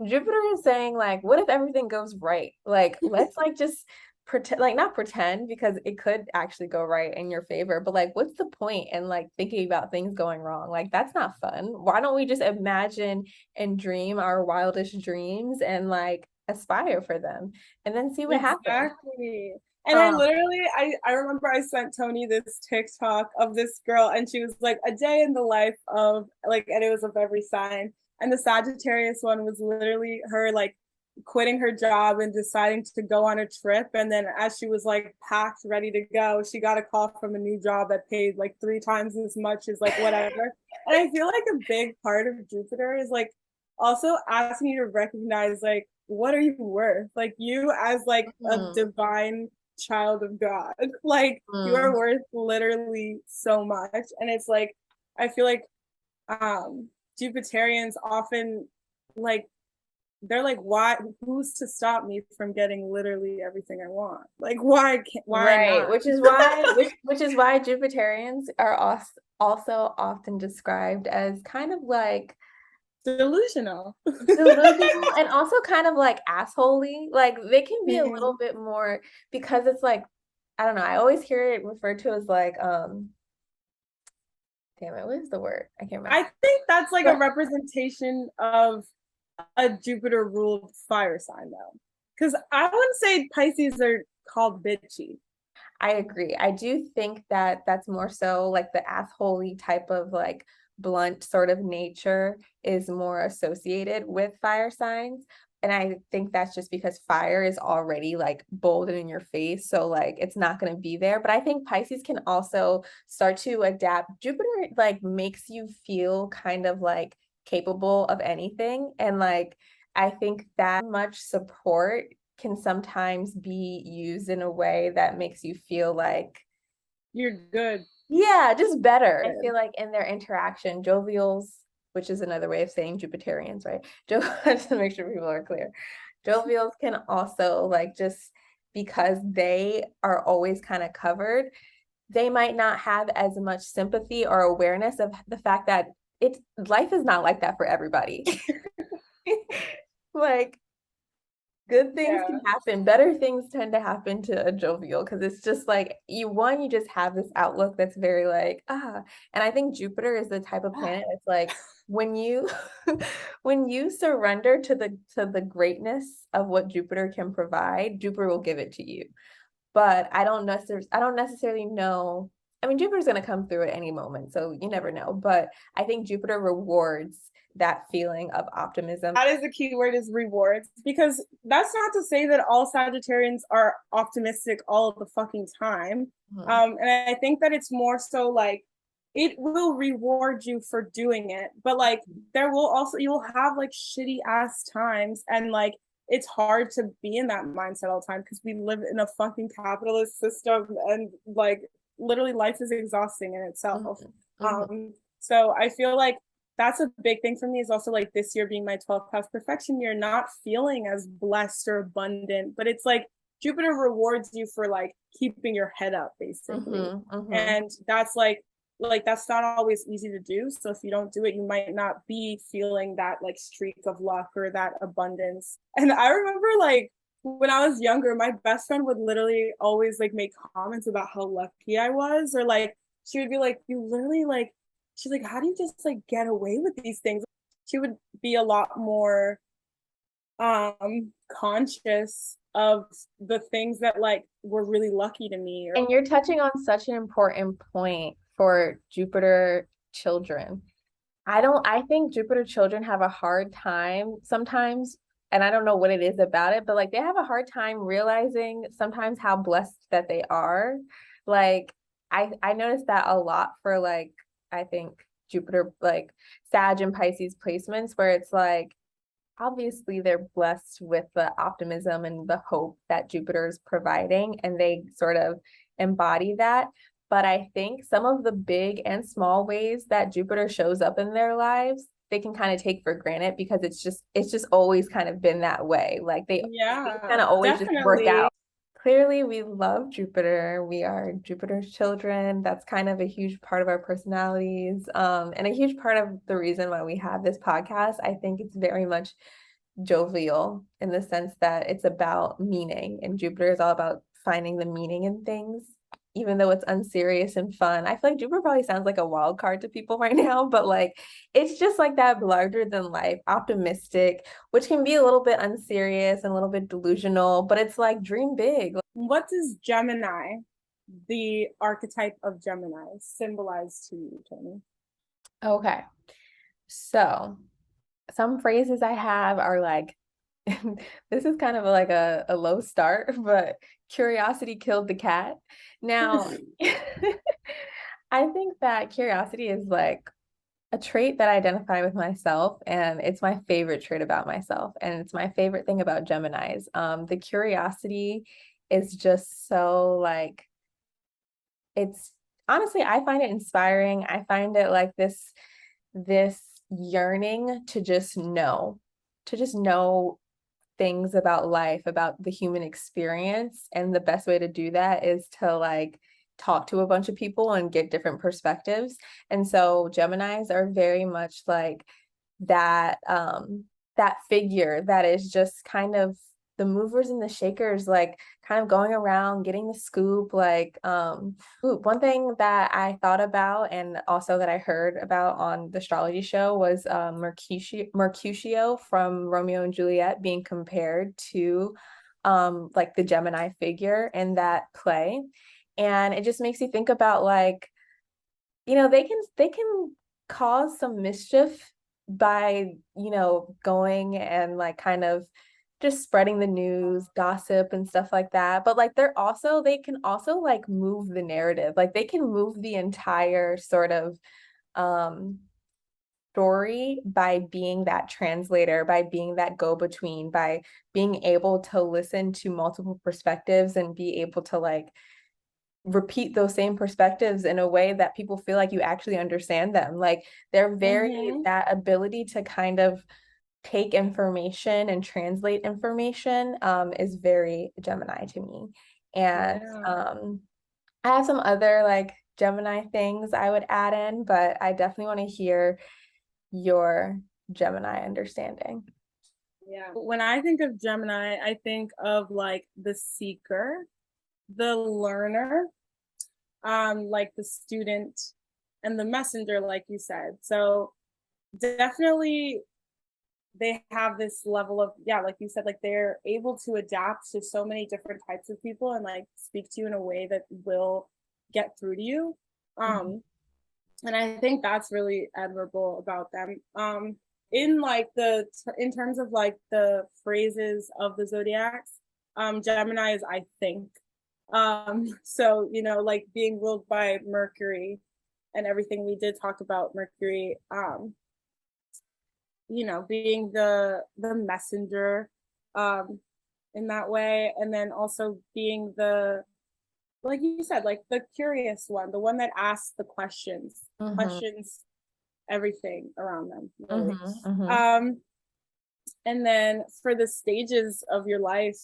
Jupiter is saying like, what if everything goes right? Like let's like just pretend, like not pretend, because it could actually go right in your favor, but like what's the point in like thinking about things going wrong? Like that's not fun. Why don't we just imagine and dream our wildest dreams and like aspire for them and then see what happens? exactly. And I Um, literally I remember I sent Toni this TikTok of this girl and she was like a day in the life of like and it was of every sign. And the Sagittarius one was literally her like quitting her job and deciding to go on a trip. And then as she was like packed, ready to go, she got a call from a new job that paid like 3 times as much as like whatever. And I feel like a big part of Jupiter is like also asking you to recognize like what are you worth? Like you as like a hmm. divine child of God. Like you are Mm, worth literally so much. And it's like I feel like Jupiterians often like they're like, why who's to stop me from getting literally everything I want? Like why right, not? which is why Jupiterians are also often described as kind of like Delusional. delusional and also kind of like assholey. Like they can be a little Mhm. bit more, because it's like, I don't know, I always hear it referred to as like damn it, what is the word? I can't remember. I think that's like a But representation of a Jupiter ruled fire sign though. Because I wouldn't say Pisces are called bitchy. I agree. I do think that that's more so like the assholey type of like blunt sort of nature is more associated with fire signs. And I think that's just because fire is already like bold and in your face. So like it's not going to be there. But I think Pisces can also start to adapt. Jupiter like makes you feel kind of like capable of anything. And like I think that much support can sometimes be used in a way that makes you feel like, You're good. yeah, just better. I Yeah. feel like in their interaction, jovials, which is another way of saying Jupiterians, right? Just to make sure people are clear. Jovials can also like, just because they are always kind of covered, they might not have as much sympathy or awareness of the fact that it's life is not like that for everybody. Like good things can Yeah. happen. Better things tend to happen to a jovial, because it's just like you just have this outlook that's very like, ah. And I think Jupiter is the type of planet that's like, when you when you surrender to the greatness of what Jupiter can provide, Jupiter will give it to you. But I don't necessarily know. I mean, Jupiter's going to come through at any moment, so you never know. But I think Jupiter rewards that feeling of optimism. That is the key word is rewards because that's not to say that all Sagittarians are optimistic all of the fucking time. Mhm. And I think that it's more so like it will reward you for doing it, but like there will also you'll have like shitty ass times and like it's hard to be in that mindset all the time because we live in a fucking capitalist system and like literally life is exhausting in itself. Mhm. Mhm. So I feel like that's a big thing for me, is also like this year being my 12th house perfection year, not feeling as blessed or abundant, but it's like Jupiter rewards you for like keeping your head up basically. And that's like that's not always easy to do. So if you don't do it, you might not be feeling that like streak of luck or that abundance. And I remember like when I was younger, my best friend would literally always like make comments about how lucky I was, or like she would be like, you literally like, she's like, how do you just like get away with these things? She would be a lot more conscious of the things that like were really lucky to me. And you're touching on such an important point for Jupiter children. I think Jupiter children have a hard time sometimes, and I don't know what it is about it, but like they have a hard time realizing sometimes how blessed that they are. Like I noticed that a lot for like I think Jupiter like Sag and Pisces placements where it's like obviously they're blessed with the optimism and the hope that Jupiter is providing, and they sort of embody that. But I think some of the big and small ways that Jupiter shows up in their lives, they can kind of take for granted because it's just always kind of been that way. Like they Yeah, kind of always just work definitely. out. Clearly, we love Jupiter. We are Jupiter's children. That's kind of a huge part of our personalities, and a huge part of the reason why we have this podcast. I think it's very much jovial in the sense that it's about meaning, and Jupiter is all about finding the meaning in things, even though it's unserious and fun. I feel like Jupiter probably sounds like a wild card to people right now, but like it's just like that larger than life, optimistic, which can be a little bit unserious and a little bit delusional, but it's like dream big. What does Gemini, the archetype of Gemini, symbolize to you, Toni? Okay. So some phrases I have are like, this is kind of like a low start, but curiosity killed the cat. Now, I think that curiosity is like a trait that I identify with myself, and it's my favorite trait about myself, and it's my favorite thing about Geminis. The curiosity is just so like it's honestly, I find it inspiring. I find it like this yearning to just know things about life, about the human experience. And the best way to do that is to like talk to a bunch of people and get different perspectives. And so Geminis are very much like that figure that is just kind of the movers and the shakers, like kind of going around getting the scoop. Like one thing that I thought about and also that I heard about on the Strology show was Mercutio from Romeo and Juliet being compared to like the Gemini figure in that play. And it just makes you think about like, they can cause some mischief by, going and like kind of just spreading the news, gossip and stuff like that. But like they can also like move the narrative. Like they can move the entire sort of um story by being that translator, by being that go-between, by being able to listen to multiple perspectives and be able to like repeat those same perspectives in a way that people feel like you actually understand them. Like they're very that ability to kind of take information and translate information is very Gemini to me. And Yeah. I have some other like Gemini things I would add in, but I definitely want to hear your Gemini understanding. Yeah. When I think of Gemini, I think of like the seeker, the learner, like the student, and the messenger, like you said. So definitely they have this level of, yeah, like you said, like they're able to adapt to so many different types of people and like speak to you in a way that will get through to you. And I think that's really admirable about them. In like in terms of like the phrases of the zodiacs, Gemini is I think. So like being ruled by Mercury and everything, we did talk about Mercury. Being the messenger, in that way, and then also being the, like you said, like the curious one, the one that asks the questions, Mm-hmm. questions everything around them, really. Mm-hmm. Um, and then for the stages of your life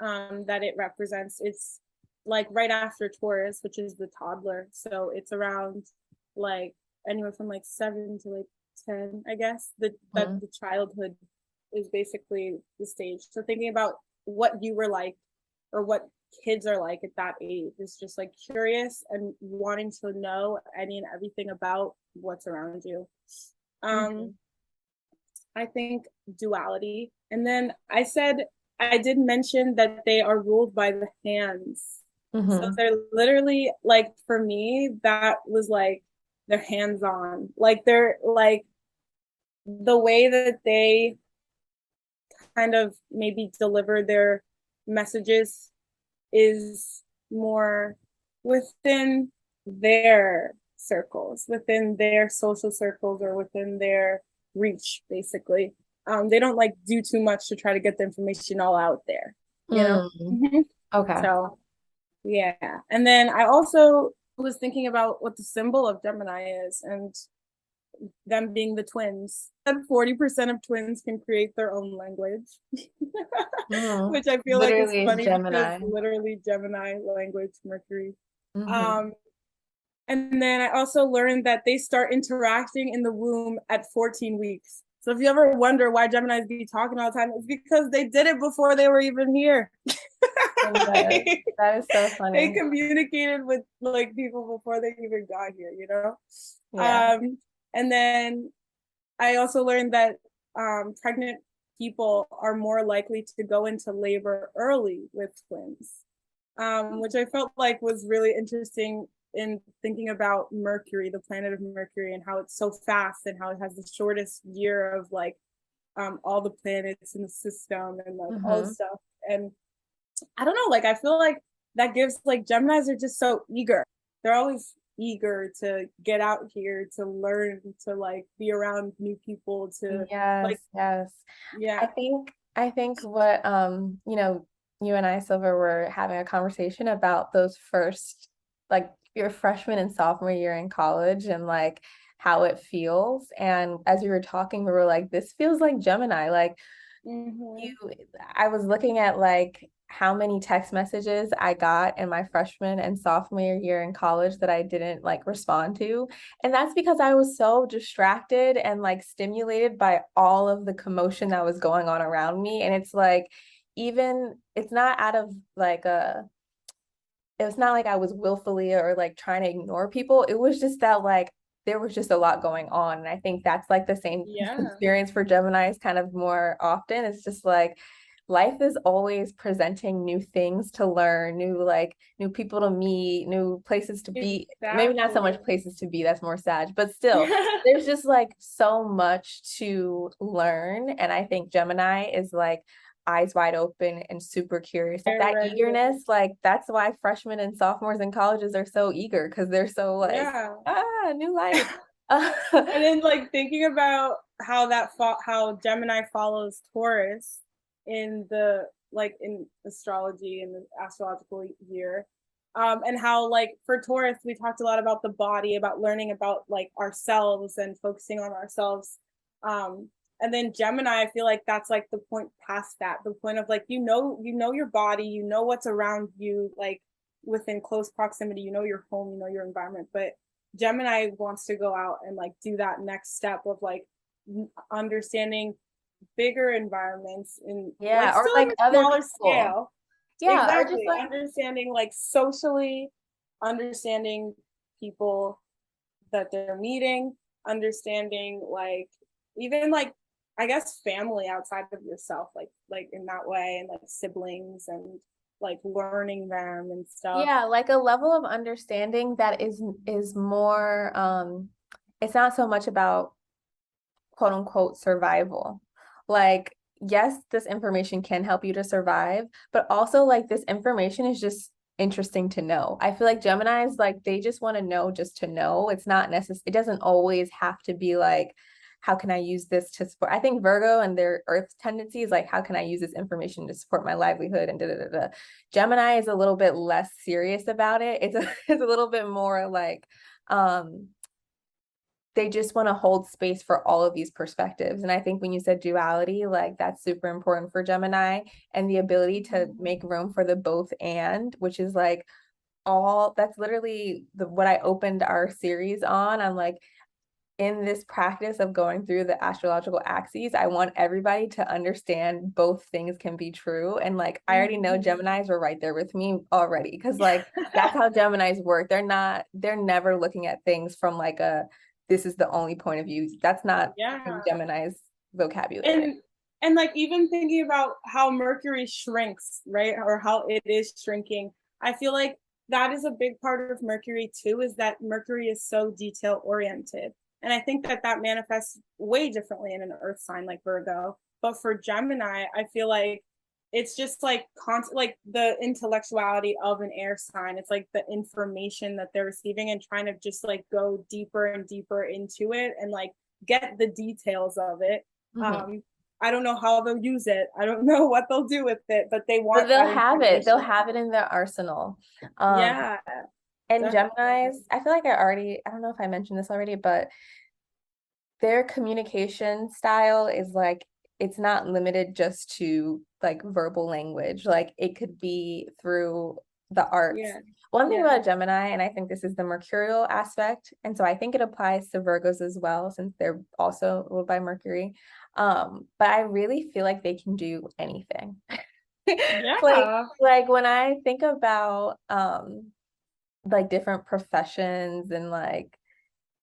that it represents, it's like right after Taurus, which is the toddler. So it's around like anywhere from like 7 to like 10, I guess. That Mm-hmm. the childhood is basically the stage. So thinking about what you were like or what kids are like at that age is just like curious and wanting to know any and everything about what's around you. Mm-hmm. Um, I think duality. And then I did mention that they are ruled by the hands. So Mm-hmm. they're literally like, for me, that was like they're hands on. Like they're like the way that they kind of maybe deliver their messages is more within their circles, within their social circles, or within their reach, basically. They don't like do too much to try to get the information all out there, you know? Mm. Okay. So, yeah. And then I also was thinking about what the symbol of Gemini is, and them being the twins. And 40% of twins can create their own language, Mm. which I feel like is Literally funny because Gemini. literally Gemini language, Mercury. Mm-hmm. Um, and then I also learned that they start interacting in the womb at 14 weeks. So if you ever wonder why Geminis be talking all the time, it's because they did it before they were even here. Oh my God. That is so They funny. communicated with like people before they even got here, you know? Yeah. And then I also learned that pregnant people are more likely to go into labor early with twins, which I felt like was really interesting in thinking about Mercury, the planet of Mercury, and how it's so fast and how it has the shortest year of like all the planets in the system and like all Mm-hmm. this stuff. And I don't know, like I feel like that gives like Geminis are just so eager. They're always eager to get out here, to learn, to like be around new people, to Yes, like, yes. yeah. I think what you and I, Silver, were having a conversation about those first, like your freshman and sophomore year in college and like how it feels. And as we were talking, we were like, this feels like Gemini. Like you, Mm-hmm. I was looking at like how many text messages I got in my freshman and sophomore year in college that I didn't like respond to. And that's because I was so distracted and like stimulated by all of the commotion that was going on around me. And it's like, even it's not out of like a it was not like I was willfully or like trying to ignore people. It was just that like there was just a lot going on. And I think that's like the same Yeah. experience for Geminis kind of more often. It's just like life is always presenting new things to learn, new people to meet, new places to be. Maybe not so Exactly. much places to be, that's more sad, but still there's just like so much to learn. And I think Gemini is like eyes wide open and super curious. Like They're that ready. eagerness, like that's why freshmen and sophomores in colleges are so eager because they're so like, Yeah. new life. And then like thinking about how Gemini follows Taurus in the like in astrology in the astrological year. And how like for Taurus we talked a lot about the body, about learning about like ourselves and focusing on ourselves. Um and then Gemini, I feel like that's like the point past that, the point of like you know your body, you know what's around you, like within close proximity, you know your home, you know your environment, but Gemini wants to go out and like do that next step of like understanding bigger environments in like Yeah, or still on like a other smaller people. scale. Yeah, or just Exactly. like Understanding like socially, understanding people that they're meeting, understanding like even like I guess family outside of yourself, like in that way, and like siblings and like learning them and stuff. yeah, like a level of understanding that is more it's not so much about quote unquote survival. Like, yes, this information can help you to survive, but also like this information is just interesting to know. I feel like Gemini's like they just want to know just to know. It's not necessary, it doesn't always have to be like, how can I use this to support? I think Virgo and their earth tendency is like, how can I use this information to support my livelihood and da da da da. Gemini is a little bit less serious about it. It's a, it's a little bit more like um they just want to hold space for all of these perspectives. And I think when you said duality, like that's super important for Gemini, and the ability to make room for the both and, which is like all that's literally what I opened our series on. I'm like, in this practice of going through the astrological axes, I want everybody to understand both things can be true. And like, I already know Geminis were right there with me already, because like that's how Geminis work. They're never looking at things from like this is the only point of view. That's not in Yeah. Gemini's vocabulary. And like even thinking about how Mercury shrinks, right? Or how it is shrinking. I feel like that is a big part of Mercury too, is that Mercury is so detail oriented. And I think that that manifests way differently in an earth sign like Virgo. But for Gemini, I feel like it's just like like the intellectuality of an air sign. It's like the information that they're receiving and trying to just like go deeper and deeper into it and like get the details of it. Mm-hmm. I don't know how they'll use it. I don't know what they'll do with it, but they But want they'll that have it. They'll information. have it in their arsenal. Um, Yeah, and definitely. Geminis, I feel like I don't know if I mentioned this already, but their communication style is like, it's not limited just to like verbal language. Like it could be through the arts. Yeah, One thing yeah. about Gemini, and I think this is the mercurial aspect, and so I think it applies to Virgos as well, since they're also ruled by Mercury. But I really feel like they can do anything. Like Yeah. like when I think about like different professions and like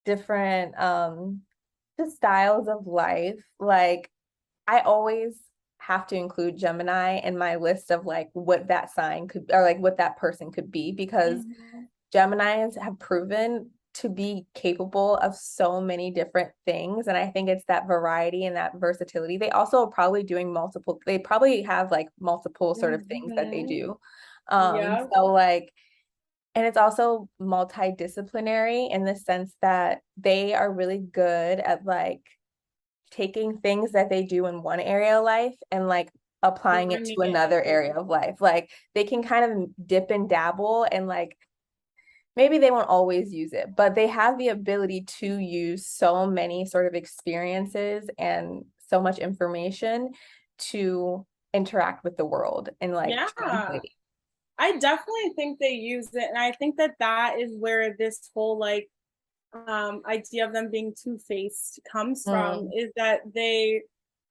different just styles of life, like I always have to include Gemini in my list of like what that sign could, or like what that person could be, because Mhm. Geminis have proven to be capable of so many different things. And I think it's that variety and that versatility. They also are probably doing multiple, they probably have like multiple sort of things that they Mhm. do. Yeah. So like, and it's also multidisciplinary in the sense that they are really good at like taking things that they do in one area of life and like applying it Bringing to it another to area of life. Like they can kind of dip and dabble, and like maybe they won't always use it, but they have the ability to use so many sort of experiences and so much information to interact with the world and like yeah. translate. I definitely think they use it, and I think that that is where this whole like idea of them being two-faced comes from, Mm, is that they,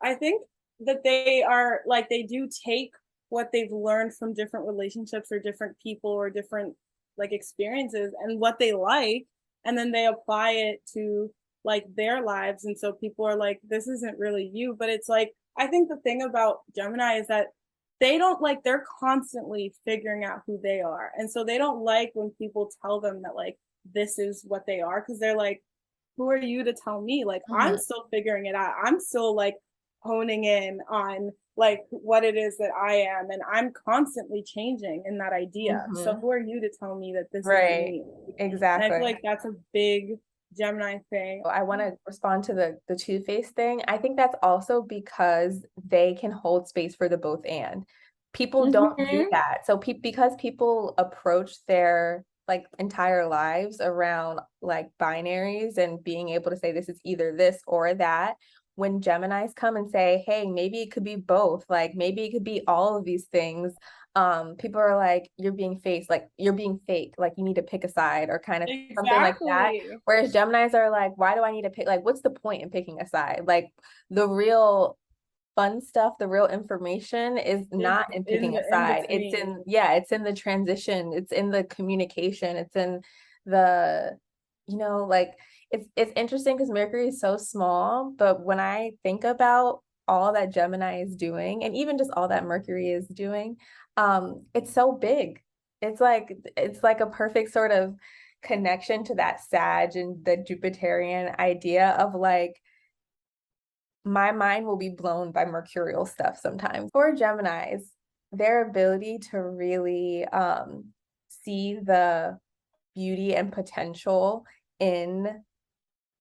I think that they are like, they do take what they've learned from different relationships or different people or different like experiences and what they like, and then they apply it to like their lives. And so people are like, this isn't really you, but it's like, I think the thing about Gemini is that they don't like, they're constantly figuring out who they are, and so they don't like when people tell them that like this is what they are, because they're like, who are you to tell me? Like I'm mhm, still figuring it out. I'm still like honing in on like what it is that I am, and I'm constantly changing in that idea. So mhm. who are you to tell me that this isn't Right. me? And I feel Exactly. like that's a big Gemini thing. I want to respond to the two-faced thing. I think that's also because they can hold space for the both and. People don't do Mm-hmm. that. So because people approach their like entire lives around like binaries and being able to say this is either this or that, when Geminis come and say, "Hey, maybe it could be both. Like maybe it could be all of these things." People are like, "You're being like you're being fake. Like you need to pick a side," or kind of something like that. Exactly. Whereas Geminis are like, why do I need to pick? Like, what's the point in picking a side? Like, the real fun stuff, the real information is Is not in in picking the a in side. It's between. in, yeah, it's in the transition, it's in the communication, it's in the, like it's interesting because Mercury is so small, but when I think about all that Gemini is doing, and even just all that Mercury is doing, it's so big. It's like a perfect sort of connection to that Sag and the Jupiterian idea of like my mind will be blown by mercurial stuff sometimes. For Geminis, their ability to really see the beauty and potential in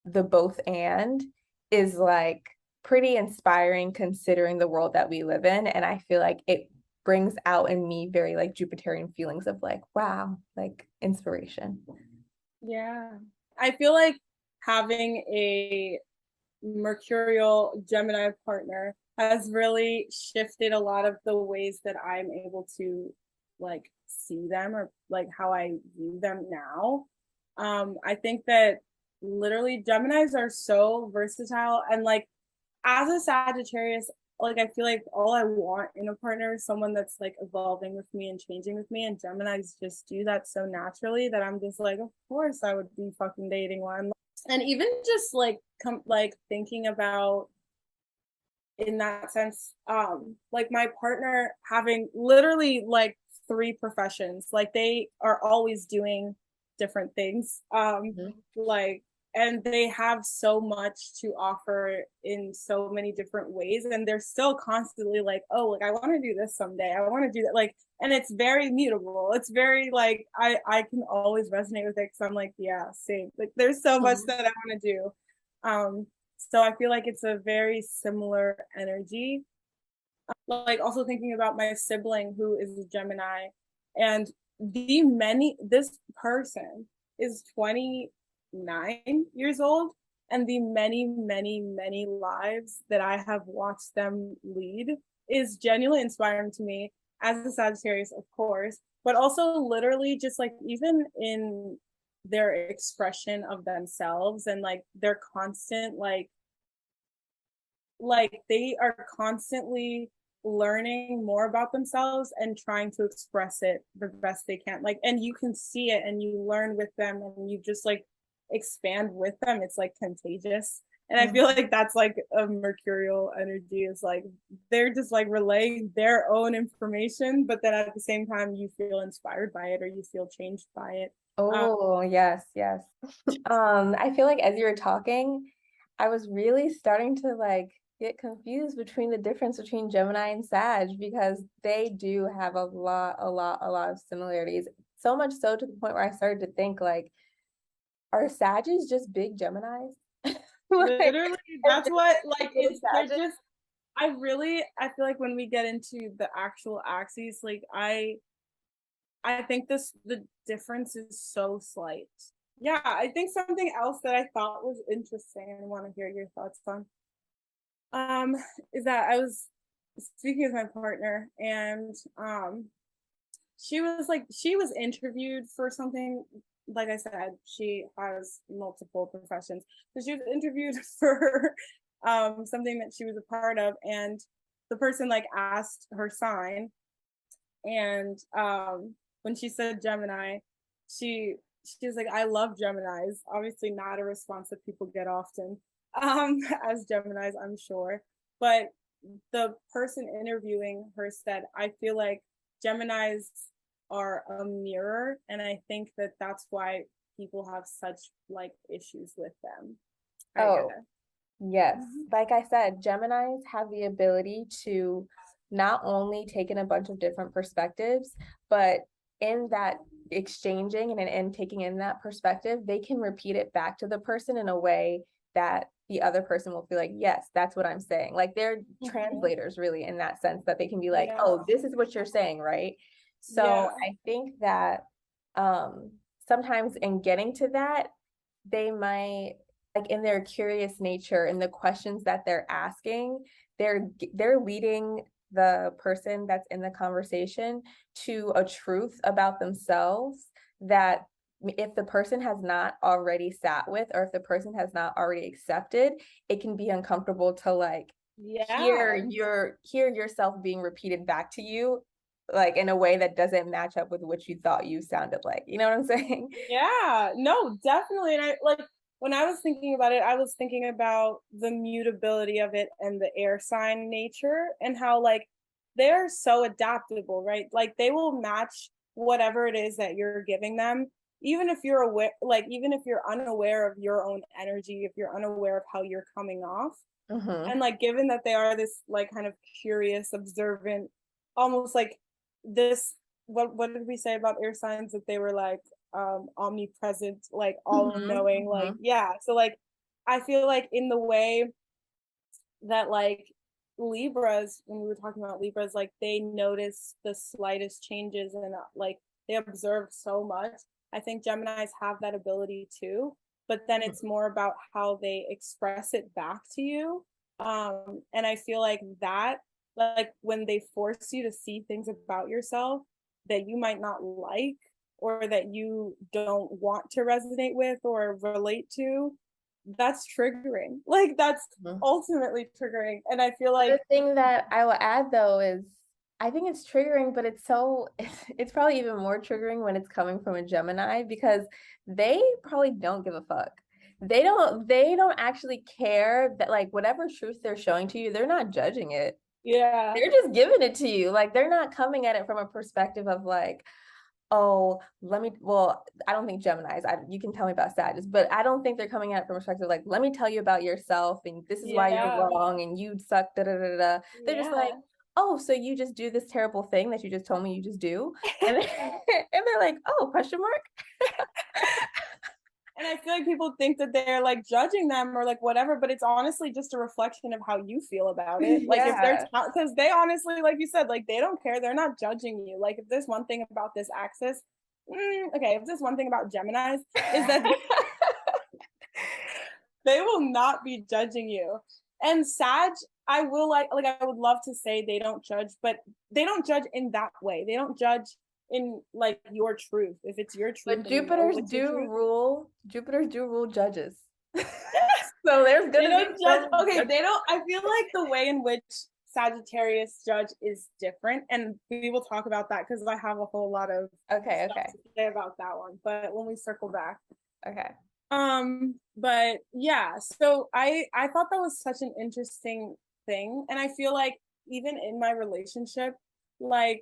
the both and is like pretty inspiring considering the world that we live in. And I feel like it brings out in me very like Jupiterian feelings of like, wow, like inspiration. Yeah. I feel like having a mercurial Gemini partner has really shifted a lot of the ways that I'm able to like see them, or like how I view them now. I think that literally Geminis are so versatile, and like as a Sagittarius, like I feel like all I want in a partner is someone that's like evolving with me and changing with me, and Geminis just do that so naturally that I'm just like, of course I would be fucking dating one. And even just like like thinking about, in that sense, like my partner having literally like three professions, like they are always doing different things, like, and they have so much to offer in so many different ways, and they're still constantly like, oh, like I want to do this someday, I want to do that, like, and it's very mutable, it's very like I can always resonate with it because I'm like, yeah, same, like there's so much that I want to do. So I feel like it's a very similar energy. Like also thinking about my sibling who is a Gemini, and this person is 29 years old, and the many, many, many lives that I have watched them lead is genuinely inspiring to me as a Sagittarius, of course, but also literally just like even in their expression of themselves and like their constant like they are constantly learning more about themselves and trying to express it the best they can, like, and you can see it and you learn with them and you just like expand with them. It's like contagious, and I feel like that's like a mercurial energy, is like they're just like relaying their own information, but then at the same time you feel inspired by it or you feel changed by it. Oh, yes, yes. I feel like as you were talking, I was really starting to like get confused between the difference between Gemini and Sag because they do have a lot of similarities. So much so to the point where I started to think like, are Sages just big Geminis? Like, Literally, are that's they what like big it's they're Sages? just I feel like when we get into the actual axes, like I think the difference is so slight. Yeah, I think something else that I thought was interesting and I want to hear your thoughts on um is that I was speaking with my partner, and she was interviewed for something. Like I said, she has multiple professions, so she was interviewed for something that she was a part of, and the person like asked her sign, and when she said Gemini, she she was like, I love Geminis. Obviously not a response that people get often, as Geminis, I'm sure. But the person interviewing her said, I feel like Geminis are a mirror, and I think that that's why people have such like issues with them, I Oh, guess. yes. Like I said, Geminis have the ability to not only take in a bunch of different perspectives, but in that exchanging and taking in that perspective, they can repeat it back to the person in a way that the other person will feel like, yes, that's what I'm saying. Like they're translators, really, in that sense, that they can be like, Yeah. oh, this is what you're saying, right? So Yeah. I think that um, sometimes in getting to that, they might like in their curious nature and the questions that they're asking, they're leading the person that's in the conversation to a truth about themselves that if the person has not already sat with, or if the person has not already accepted, it can be uncomfortable to like Yeah. hear yourself being repeated back to you like in a way that doesn't match up with what you thought you sounded like. You know what I'm saying? Yeah, no, definitely. And I like when I was thinking about it, I was thinking about the mutability of it and the air sign nature, and how like they're so adaptable, right? Like they will match whatever it is that you're giving them, even if you're aware, like even if you're unaware of your own energy, if you're unaware of how you're coming off. And like given that they are this like kind of curious, observant, almost like this, what did we say about air signs, that they were like omnipresent, like all knowing, like, yeah, so like I feel like in the way that like Libras, when we were talking about Libras, like they notice the slightest changes, and like they observe so much. I think Geminis have that ability too. but then it's more about how they express it back to you. And I feel like that, like when they force you to see things about yourself that you might not like or that you don't want to resonate with or relate to, that's triggering. Like that's Mhm. ultimately triggering. And I feel like, The thing that I will add though is I think it's triggering, but it's so it's probably even more triggering when it's coming from a Gemini because they probably don't give a fuck. They don't actually care that like whatever truth they're showing to you, they're not judging it. yeah, They're just giving it to you. Like they're not coming at it from a perspective of like, oh, well, I don't think Geminis, you can tell me about Sagittarius, but I don't think they're coming at it from a perspective like, let me tell you about yourself and this is why you're yeah, wrong and you suck, da da da da. They're just like, yeah. oh, so you just do this terrible thing that you just told me you just do? And and they're like, oh, question mark? And I feel like people think that they're like judging them or like whatever, but it's honestly just a reflection of how you feel about it. Like if they're Yeah. because they honestly, like you said, like they don't care. They're not judging you. Like if there's one thing about this axis, okay, if there's one thing about Geminis is that they will not be judging you. And Sag, I will like I would love to say they don't judge, but they don't judge in that way. They don't judge in like your truth. If it's your truth But and you know it's your truth, Jupiters do rule judges. So there's they gonna be don't judge. some Okay, they don't. I feel like the way in which Sagittarius judge is different, and we will talk about that because I have a whole lot of okay, stuff okay, to say about that one. But when we circle back, okay. but yeah, so I thought that was such an interesting thing, and I feel like even in my relationship, like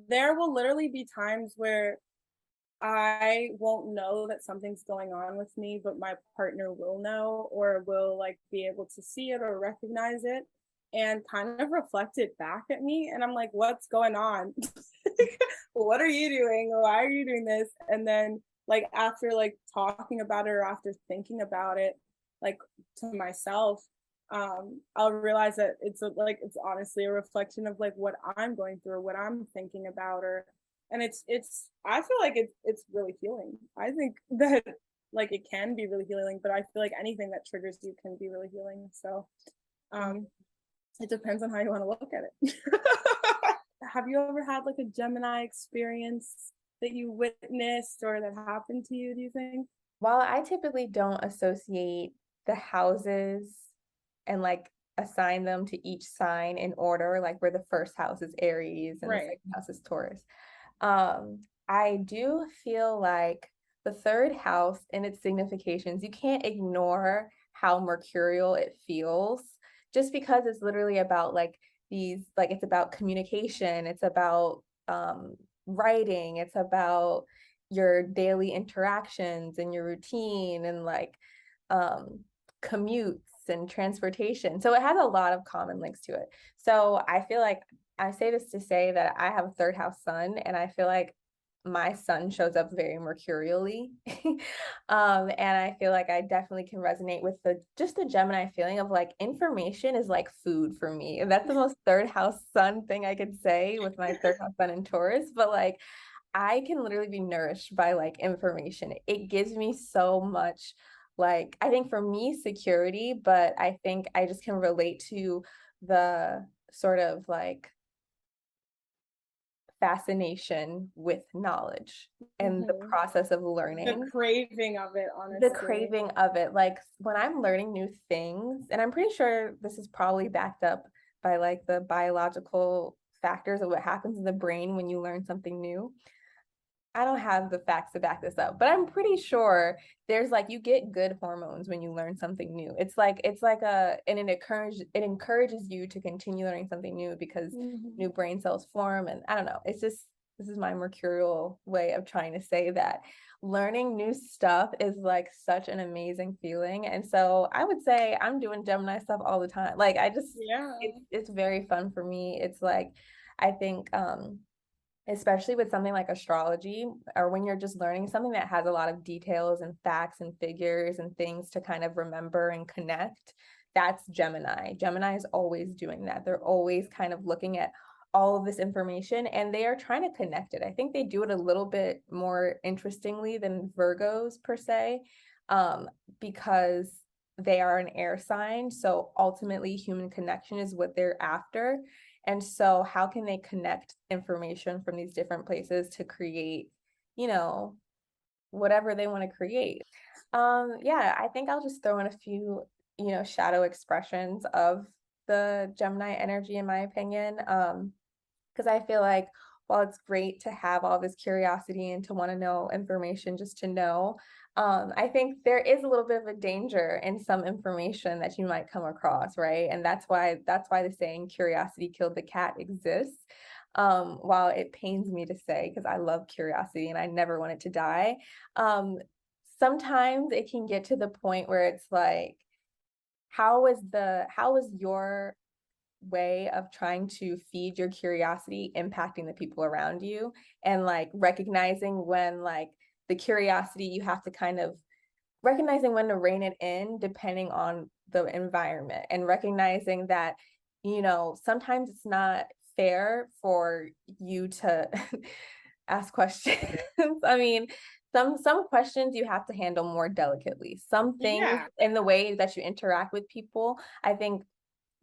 there will literally be times where I won't know that something's going on with me, but my partner will know or will like be able to see it or recognize it and kind of reflect it back at me. And I'm like, what's going on? What are you doing? Why are you doing this? And then like after like talking about it or after thinking about it, like to myself, I'll realize that like it's honestly a reflection of like what I'm going through, what I'm thinking about, or and it's I feel like it's really healing. I think that like it can be really healing, but I feel like anything that triggers you can be really healing. So um it depends on how you want to look at it. Have you ever had like a Gemini experience that you witnessed or that happened to you, do you think? While I typically don't associate the houses and like assign them to each sign in order, like where the first house is Aries and the Right. second house is Taurus, I do feel like the third house and its significations, you can't ignore how mercurial it feels just because it's literally about like like it's about communication, it's about writing, it's about your daily interactions and your routine and like um commutes and transportation. So it has a lot of common links to it. So I feel like I say this to say that I have a third house sun, and I feel like my sun shows up very mercurially. And I feel like I definitely can resonate with the Gemini feeling of like information is like food for me. And that's the most third house sun thing I could say with my third house sun in Taurus. But like I can literally be nourished by like information. It gives me so much, like, I think for me, security, but I think I just can relate to the sort of like fascination with knowledge and the Mm-hmm. process of The learning, craving of it, the honestly. craving of it. Like when I'm learning new things, and I'm pretty sure this is probably backed up by like the biological factors of what happens in the brain when you learn something new. I don't have the facts to back this up, but I'm pretty sure there's like you get good hormones when you learn something new. It's like and it encourages you to continue learning something new because Mm-hmm. new brain cells form, and I don't know. It's just this is my mercurial way of trying to say that learning new stuff is like such an amazing feeling. And so I would say I'm doing Gemini stuff all the time. Like I just Yeah. it's very fun for me. It's like I think especially with something like astrology or when you're just learning something that has a lot of details and facts and figures and things to kind of remember and connect. That's Gemini is always doing that. They're always kind of looking at all of this information and they are trying to connect it. I think they do it a little bit more interestingly than Virgos per se. because they are an air sign. So ultimately, human connection is what they're after. And so, how can they connect information from these different places to create, you know, whatever they want to create? Yeah, I think I'll just throw in a few, shadow expressions of the Gemini energy, in my opinion. Because I feel like while it's great to have all this curiosity and to want to know information just to know, I think there is a little bit of a danger in some information that you might come across, right? And that's why the saying "curiosity killed the cat" exists. While it pains me to say, because I love curiosity and I never want it to die, um, sometimes it can get to the point where it's like, how is your way of trying to feed your curiosity impacting the people around you, and like recognizing when, like, the curiosity, you have to kind of recognizing when to rein it in depending on the environment, and recognizing that, sometimes it's not fair for you to ask questions. I mean, some questions you have to handle more delicately. Some things Yeah. in the way that you interact with people, I think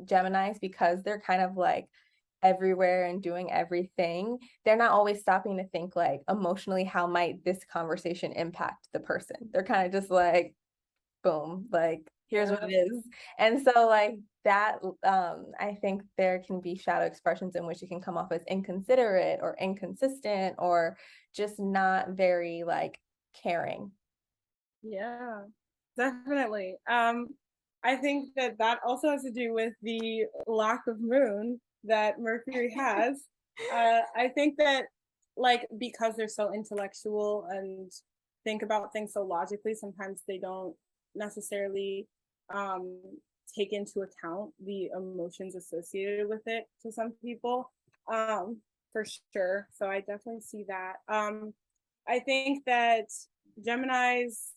Geminis, because they're kind of like everywhere and doing everything, they're not always stopping to think like emotionally, how might this conversation impact the person? They're kind of just like, boom, like here's what Yeah. it is. And so like that, I think there can be shadow expressions in which it can come off as inconsiderate or inconsistent or just not very like caring. Yeah, definitely. I think that that also has to do with the lack of moon that Mercury has. I think that, like, because they're so intellectual and think about things so logically, sometimes they don't necessarily um, take into account the emotions associated with it to some people, um, for sure. So I definitely see that. I think that Geminis,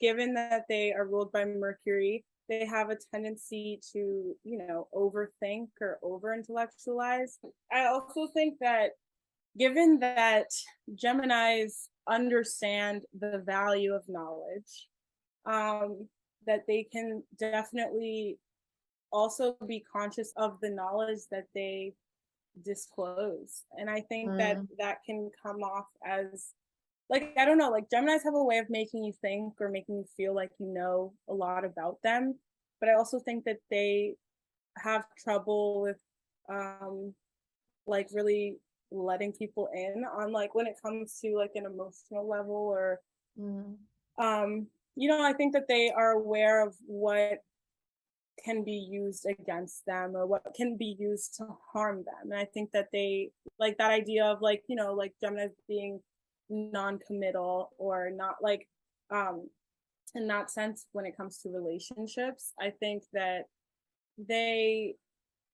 given that they are ruled by Mercury, they have a tendency to, overthink or over intellectualize. I also think that given that Geminis understand the value of knowledge, um, that they can definitely also be conscious of the knowledge that they disclose. And I think that Mm, that can come off as, like, I don't know, like Geminis have a way of making you think or making you feel like you know a lot about them. But I also think that they have trouble with um like really letting people in on, like, when it comes to like an emotional level, or mm, I think that they are aware of what can be used against them or what can be used to harm them. And I think that they like that idea of, like, like Gemini being non-committal or not, like, um in that sense when it comes to relationships. I think that they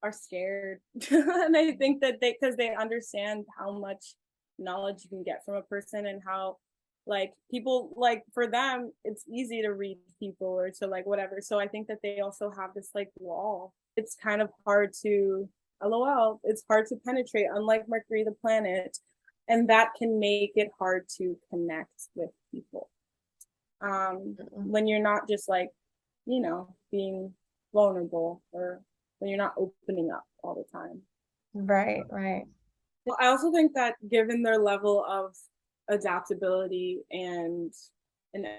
are scared. And I think that they, because they understand how much knowledge you can get from a person, and how, like, people, like, for them it's easy to read people or to, like, whatever. So I think that they also have this, like, wall. It's kind of hard to, lol, it's hard to penetrate, unlike Mercury the planet, and that can make it hard to connect with people, mm. when you're not just, like, being vulnerable, or when you're not opening up all the time. Right, right. Well, I also think that given their level of adaptability and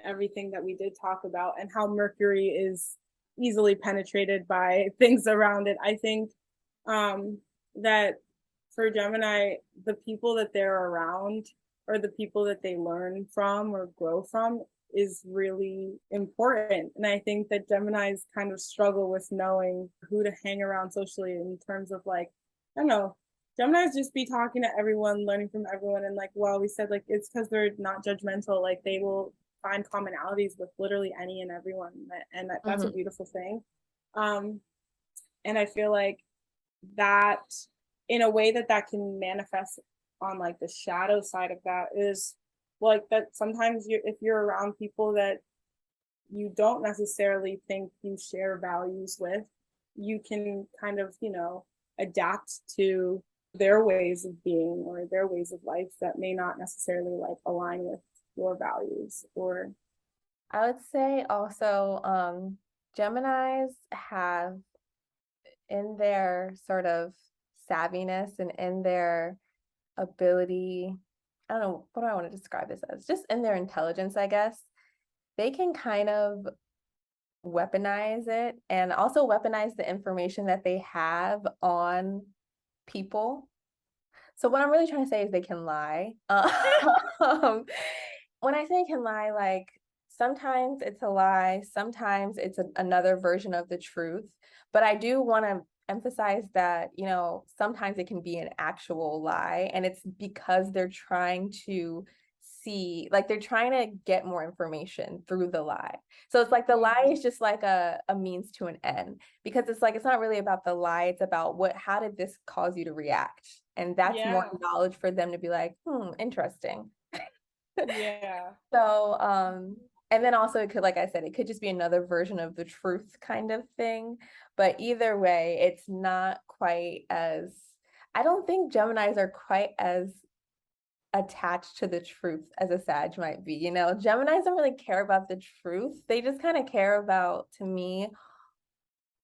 everything that we did talk about, and how Mercury is easily penetrated by things around it, I think um, that for Gemini, the people that they're around, or the people that they learn from or grow from, is really important. And I think that Geminis kind of struggle with knowing who to hang around socially, in terms of, like, I don't know, Geminis just be talking to everyone, learning from everyone. And, like, well, we said, like, it's because they're not judgmental. Like, they will find commonalities with literally any and everyone. And that's a Mhm. beautiful thing. Um, and I feel like that, in a way that that can manifest on, like, the shadow side of that is, like, that sometimes if you're around people that you don't necessarily think you share values with, you can kind of, adapt to their ways of being or their ways of life that may not necessarily, like, align with your values. Or I would say also Geminis have in their sort of savviness and in their ability, I don't know, what do I want to describe this as? Just in their intelligence, I guess. They can kind of weaponize it and also weaponize the information that they have on people. So what I'm really trying to say is they can lie. When I say can lie, like sometimes it's a lie, sometimes it's another version of the truth. But I do want to emphasize that, you know, sometimes it can be an actual lie, and it's because they're trying to see, like they're trying to get more information through the lie. So it's like the lie is just like a means to an end, because it's like it's not really about the lie, it's about how did this cause you to react? And that's more Yeah. knowledge for them to be like, interesting. Yeah. So, and then also it could, like I said, it could just be another version of the truth kind of thing. But either way, it's not quite as, I don't think Geminis are quite as attached to the truth as a Sag might be. You know, Geminis don't really care about the truth. They just kind of care about, to me,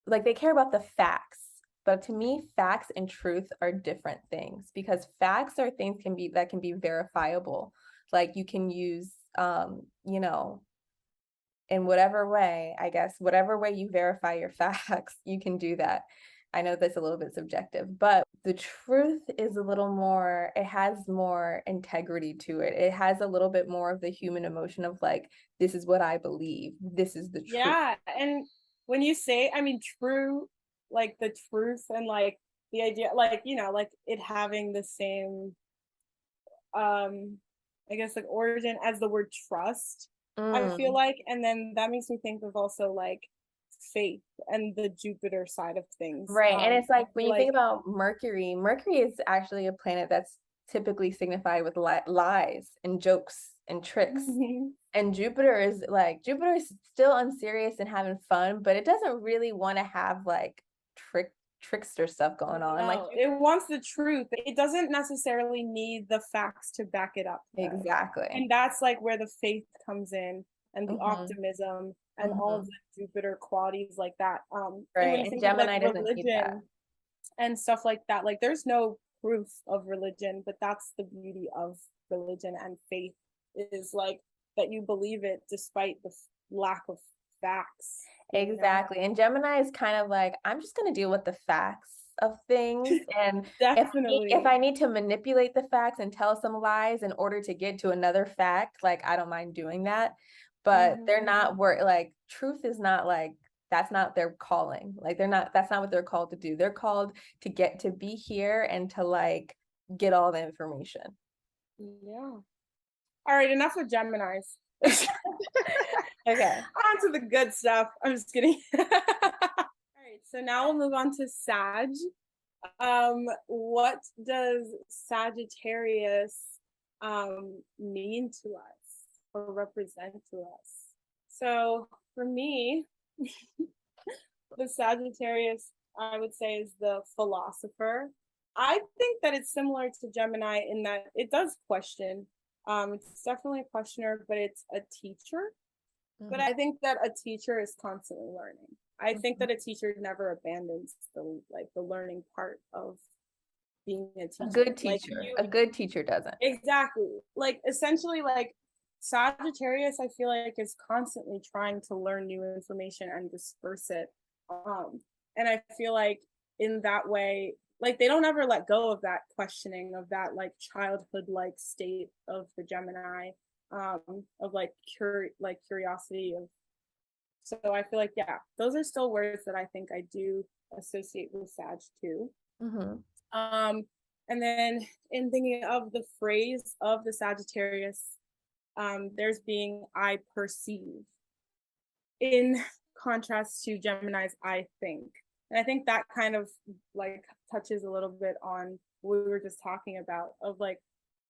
like they care about the facts. But to me, facts and truth are different things, because facts are things that can be verifiable. Like you can use, you know, in whatever way, I guess, whatever way you verify your facts, you can do that. I know that's a little bit subjective, but the truth is a little more, it has more integrity to it. It has a little bit more of the human emotion of like, this is what I believe, this is the truth. Yeah. And when you say, I mean, true, like the truth and like the idea, like, you know, like it having the same, I guess, like origin as the word trust, I feel Mm. like. And then that makes me think of also like faith and the Jupiter side of things. Right. And it's I like when feel you think like, about Mercury, Mercury is actually a planet that's typically signified with lies and jokes and tricks. And Jupiter is like, Jupiter is still unserious and having fun, but it doesn't really want to have like trickster stuff going on. Like no, it wants the truth. It doesn't necessarily need the facts to back it up, though. exactly. And that's like where the faith comes in and the Hmm. optimism and all of Hmm. the Jupiter qualities like that. And when Right. you And think of like Gemini doesn't need that. religion and stuff like that, like there's no proof of religion, but that's the beauty of religion and faith, is like that you believe it despite the lack of facts, you know? Exactly. And Gemini is kind of like, I'm just going to deal with the facts of things. And if Definitely. I need to manipulate the facts and tell some lies in order to get to another fact, like I don't mind doing that. But they're Hmm. not like truth is not like, that's not their calling. Like that's not what they're called to do. They're called to get to be here and to like get all the information. Yeah. All right, enough of Geminis. Okay. On to the good stuff. I'm just kidding. All right, so now we'll move on to Sag. What does Sagittarius mean to us or represent to us? So for me, the Sagittarius, I would say, is the philosopher. I think that it's similar to Gemini in that it does question. It's definitely a questioner, but it's a teacher. But Mhm. I think that a teacher is constantly learning. I think Mhm. that a teacher never abandons the learning part of being a A teacher. good Like teacher. you A good teacher doesn't. exactly, like essentially, like Sagittarius, I feel like is constantly trying to learn new information and disperse it. Um, and I feel like in that way, like they don't ever let go of that questioning, of that like childhood like state of the Gemini, of like curiosity of. So I feel like, yeah, those are still words that I think I do associate with Sag too. Mhm. Um, and then in thinking of the phrase of the Sagittarius, there's being I perceive in contrast to Gemini's I think. And I think that kind of like touches a little bit on what we were just talking about, of like,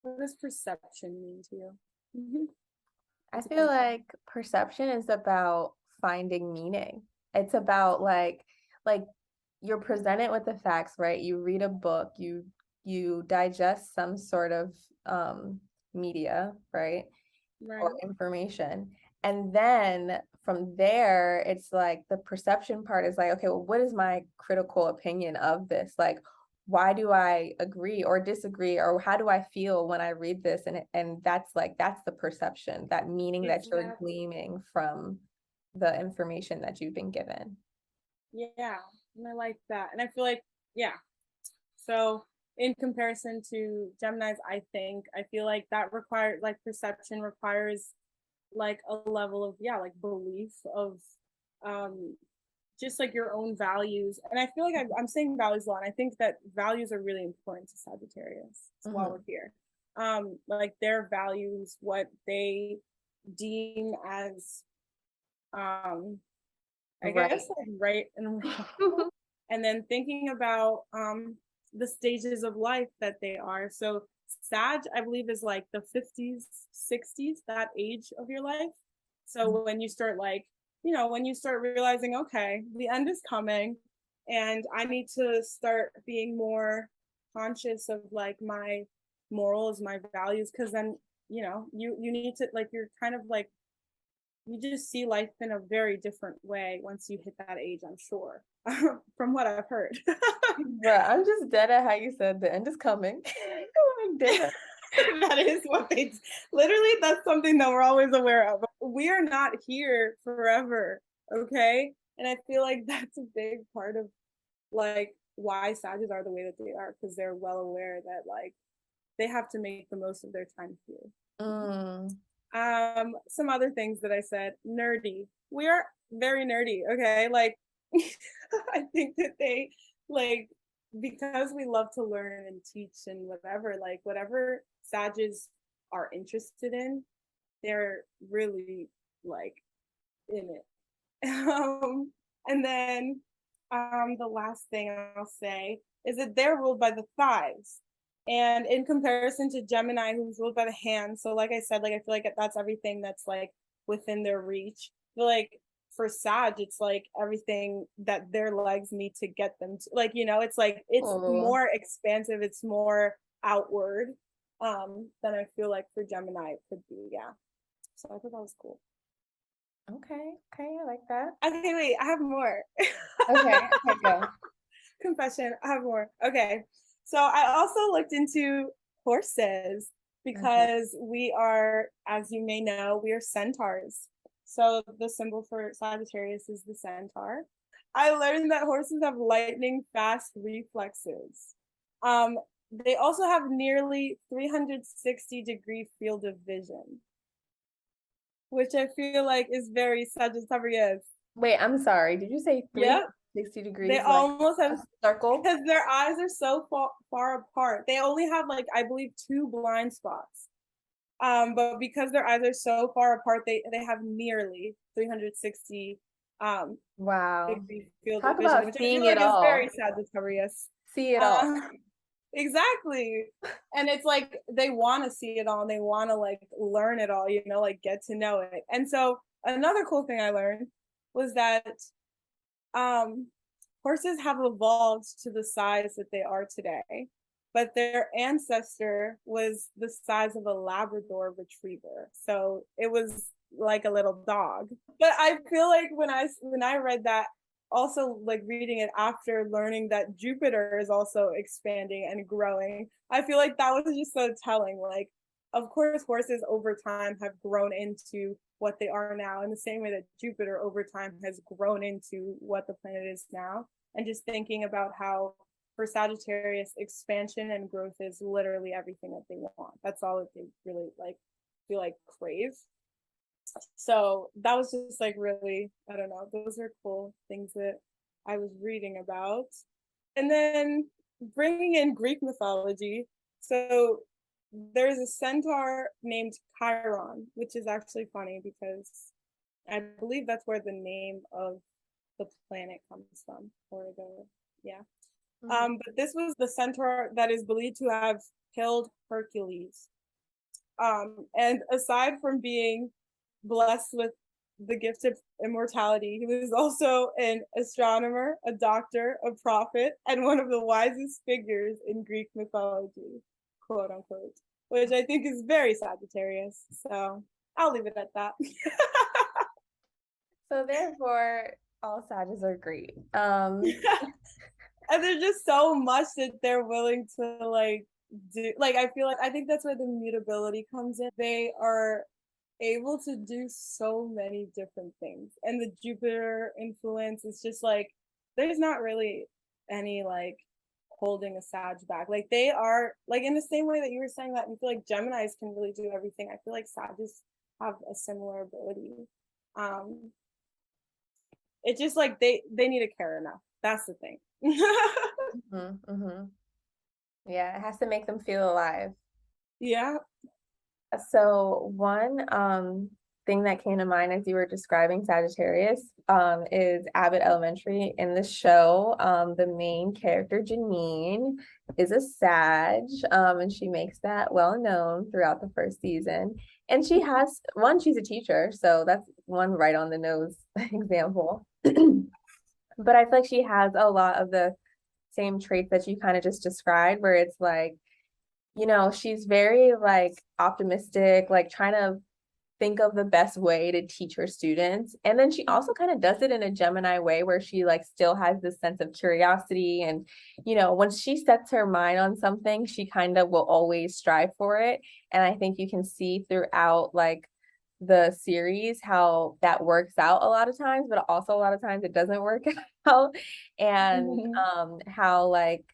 what does perception mean to you? Mm-hmm. I It's a feel question. like perception is about finding meaning. It's about like you're presented with the facts, right? You read a book, you digest some sort of media, right? Or Right. information. And then from there, it's like the perception part is like, okay, well, what is my critical opinion of this? Like, why do I agree or disagree, or how do I feel when I read this? And that's like, that's the perception, that meaning that you're Exactly. gleaming from the information that you've been given. Yeah, and I like that. And I feel like, yeah. So in comparison to Geminis, I feel like that requires like perception requires like a level of, yeah, like belief of um just like your own values. And I feel like I'm saying values a lot. And I think that values are really important to Sagittarius while we're Mhm. here. Like their values, what they deem as I Right. guess like right and wrong. And then thinking about the stages of life that they are. So Sag, I believe, is like the 50s, 60s, that age of your life. So when you start like, when you start realizing, okay, the end is coming and I need to start being more conscious of like my morals, my values, because then, you need to like, you're kind of like, you just see life in a very different way once you hit that age, I'm sure, from what I've heard. Bruh, I'm just dead at how you said the end is coming. Like, damn. That is what they literally, that's something that we're always aware of. We are not here forever, okay? And I feel like that's a big part of like why Sagittarius are the way that they are, because they're well aware that like they have to make the most of their time here. Mm. Some other things that I said, nerdy. We are very nerdy, okay? Like I think that they like because we love to learn and teach and whatever, like whatever Sages are interested in, they're really like in it. And then the last thing I'll say is that they're ruled by the thighs. And in comparison to Gemini, who's ruled by the hands, so like I said, like I feel like that's everything that's like within their reach. I feel like for Sag, it's like everything that their legs need to get them to, like, it's like it's Oh, more expansive, it's more outward than I feel like for Gemini it could be. Yeah. So I thought that was cool. okay. Okay, I like that. Okay, wait, I have more. Okay, okay, go. Confession, I have more. Okay. So I also looked into horses Mhm. because we are, as you may know, we are centaurs. So the symbol for Sagittarius is the centaur. I learned that horses have lightning fast reflexes. Um, they also have nearly 360-degree field of vision, which I feel like is very Sagittarius. Wait, I'm sorry. Did you say Yeah, 360 they degrees, like almost a have circle? because their eyes are so far apart. They only have like I believe two blind spots. But because their eyes are so far apart, they have nearly 360 um Wow. degree field of Talk vision, about which I seeing feel it like is very all. Sagittarius. See it all. Uh, exactly. And it's like they want to see it all and they want to like learn it all, like get to know it. And so another cool thing I learned was that um horses have evolved to the size that they are today, but their ancestor was the size of a Labrador retriever. So it was like a little dog. But I feel like when I read that, also like reading it after learning that Jupiter is also expanding and growing, I feel like that was just so telling. Like, of course, horses over time have grown into what they are now in the same way that Jupiter over time has grown into what the planet is now. And just thinking about how for Sagittarius, expansion and growth is literally everything that they want. That's all that they really like feel like crave. So that was just like really, I don't know, those are cool things that I was reading about. And then bringing in Greek mythology. So there's a centaur named Chiron, which is actually funny because I believe that's where the name of the planet comes from, or the, yeah. Mhm. But this was the centaur that is believed to have killed Hercules. And aside from being blessed with the gift of immortality, he was also an astronomer, a doctor, a prophet, and one of the wisest figures in Greek mythology, quote unquote, which I think is very Sagittarius. So I'll leave it at that. So therefore, all Sages are great. And there's just so much that they're willing to like do. Like I feel like I think that's where the mutability comes in. They are able to do so many different things. And the Jupiter influence is just like there's not really any like holding a Sag back. Like they are like in the same way that you were saying that you feel like Geminis can really do everything. I feel like Sages have a similar ability. Um it's just like they need to care enough. That's the thing. Mm-hmm. Yeah, it has to make them feel alive. Yeah. So one thing that came to mind as you were describing Sagittarius is Abbott Elementary. In the show, the main character Janine is a Sag, and she makes that well known throughout the first season. And she has one, she's a teacher, so that's one right on the nose example. But I feel like she has a lot of the same traits that you kind of just described, where it's like, she's very like optimistic, like trying to think of the best way to teach her students. And then she also kind of does it in a Gemini way where she like still has this sense of curiosity. And, once she sets her mind on something, she kind of will always strive for it. And I think you can see throughout like the series how that works out a lot of times, but also a lot of times it doesn't work out. And how like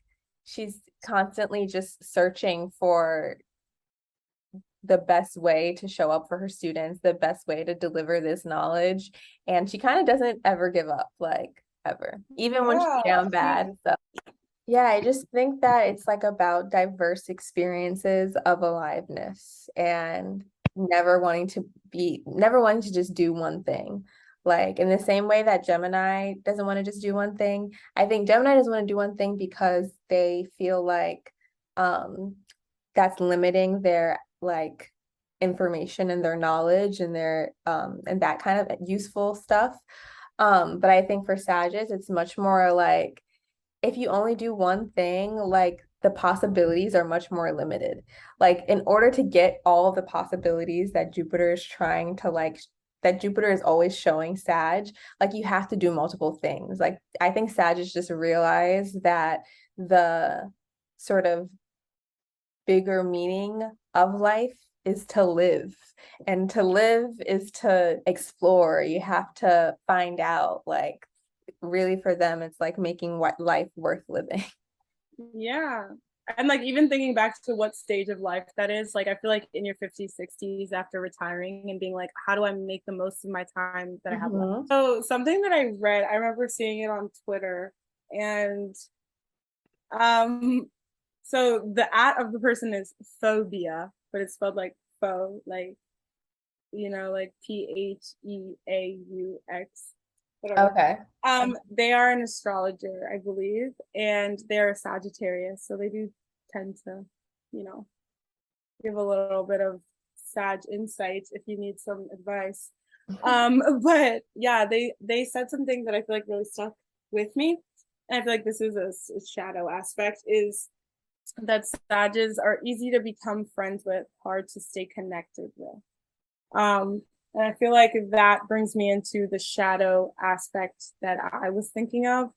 she's constantly just searching for the best way to show up for her students, the best way to deliver this knowledge. And she kind of doesn't ever give up, like ever, even when she's Yeah. down bad. So, yeah, I just think that it's like about diverse experiences of aliveness and never wanting to just do one thing. Like in the same way that Gemini doesn't want to just do one thing, I think Gemini doesn't want to do one thing because they feel like um that's limiting their like information and their knowledge and their and that kind of useful stuff. But I think for Sages, it's much more like if you only do one thing, like the possibilities are much more limited. Like in order to get all of the possibilities that Jupiter is trying to like that Jupiter is always showing Sag, like you have to do multiple things. Like I think Sag has just realized that the sort of bigger meaning of life is to live. And to live is to explore. You have to find out, like, really for them, it's like making what life worth living. Yeah. And like even thinking back to what stage of life that is, like I feel like in your 50s, 60s after retiring and being like, how do I make the most of my time that I have left? Mm-hmm. So something that I read, I remember seeing it on Twitter, and um so the at of the person is phobia, but it's spelled like pho, like like PHEAUX, whatever. Okay. They are an astrologer, I believe, and they're a Sagittarius, so they do tend to, you know, give a little bit of Sag insight if you need some advice. But yeah, they said something that I feel like really stuck with me, and I feel like this is a shadow aspect is that Sages are easy to become friends with, hard to stay connected with. And I feel like that brings me into the shadow aspect that I was thinking of.